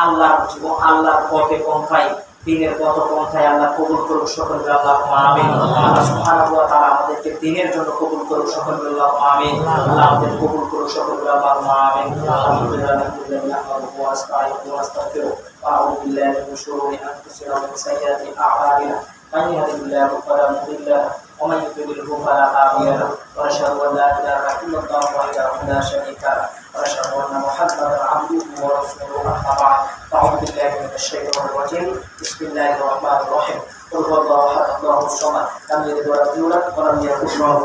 S1: আল্লাহর পথে পন্থায়, দ্বীনের পথপন্থায় আল্লাহ কবুল করুন সকলে বলি আল্লাহুম্মা আমিন। আল্লাহ সুবহানাহু ওয়া তাআলা আমাদেরকে দ্বীনের জন্য কবুল করুন সকলে বলি আল্লাহুম্মা আমিন। আল্লাহ আমাদের কবুল করুন সকলে বলি আল্লাহুম্মা আমিন। আলহামদুলিল্লাহ নাহমাদুহু ওয়া নাস্তাঈনুহু ওয়া নাস্তাগফিরুহ ওয়া আউযু বিল্লাহি মিন শুরুরি আনফুসিনা ওয়া মিন সাইয়্যাতি আ'মালিনা। من يهده الله فلا مضل له ومن يضلل فلا هادي له ونشهد ان لا اله الا الله وحده لا شريك له ونشهد ان محمدا عبده ورسوله اما بعد فاعوذ بالله من الشيطان الرجيم بسم الله الرحمن الرحيم قل هو الله احد الله الصمد لم يلد ولم يولد ولم يكن له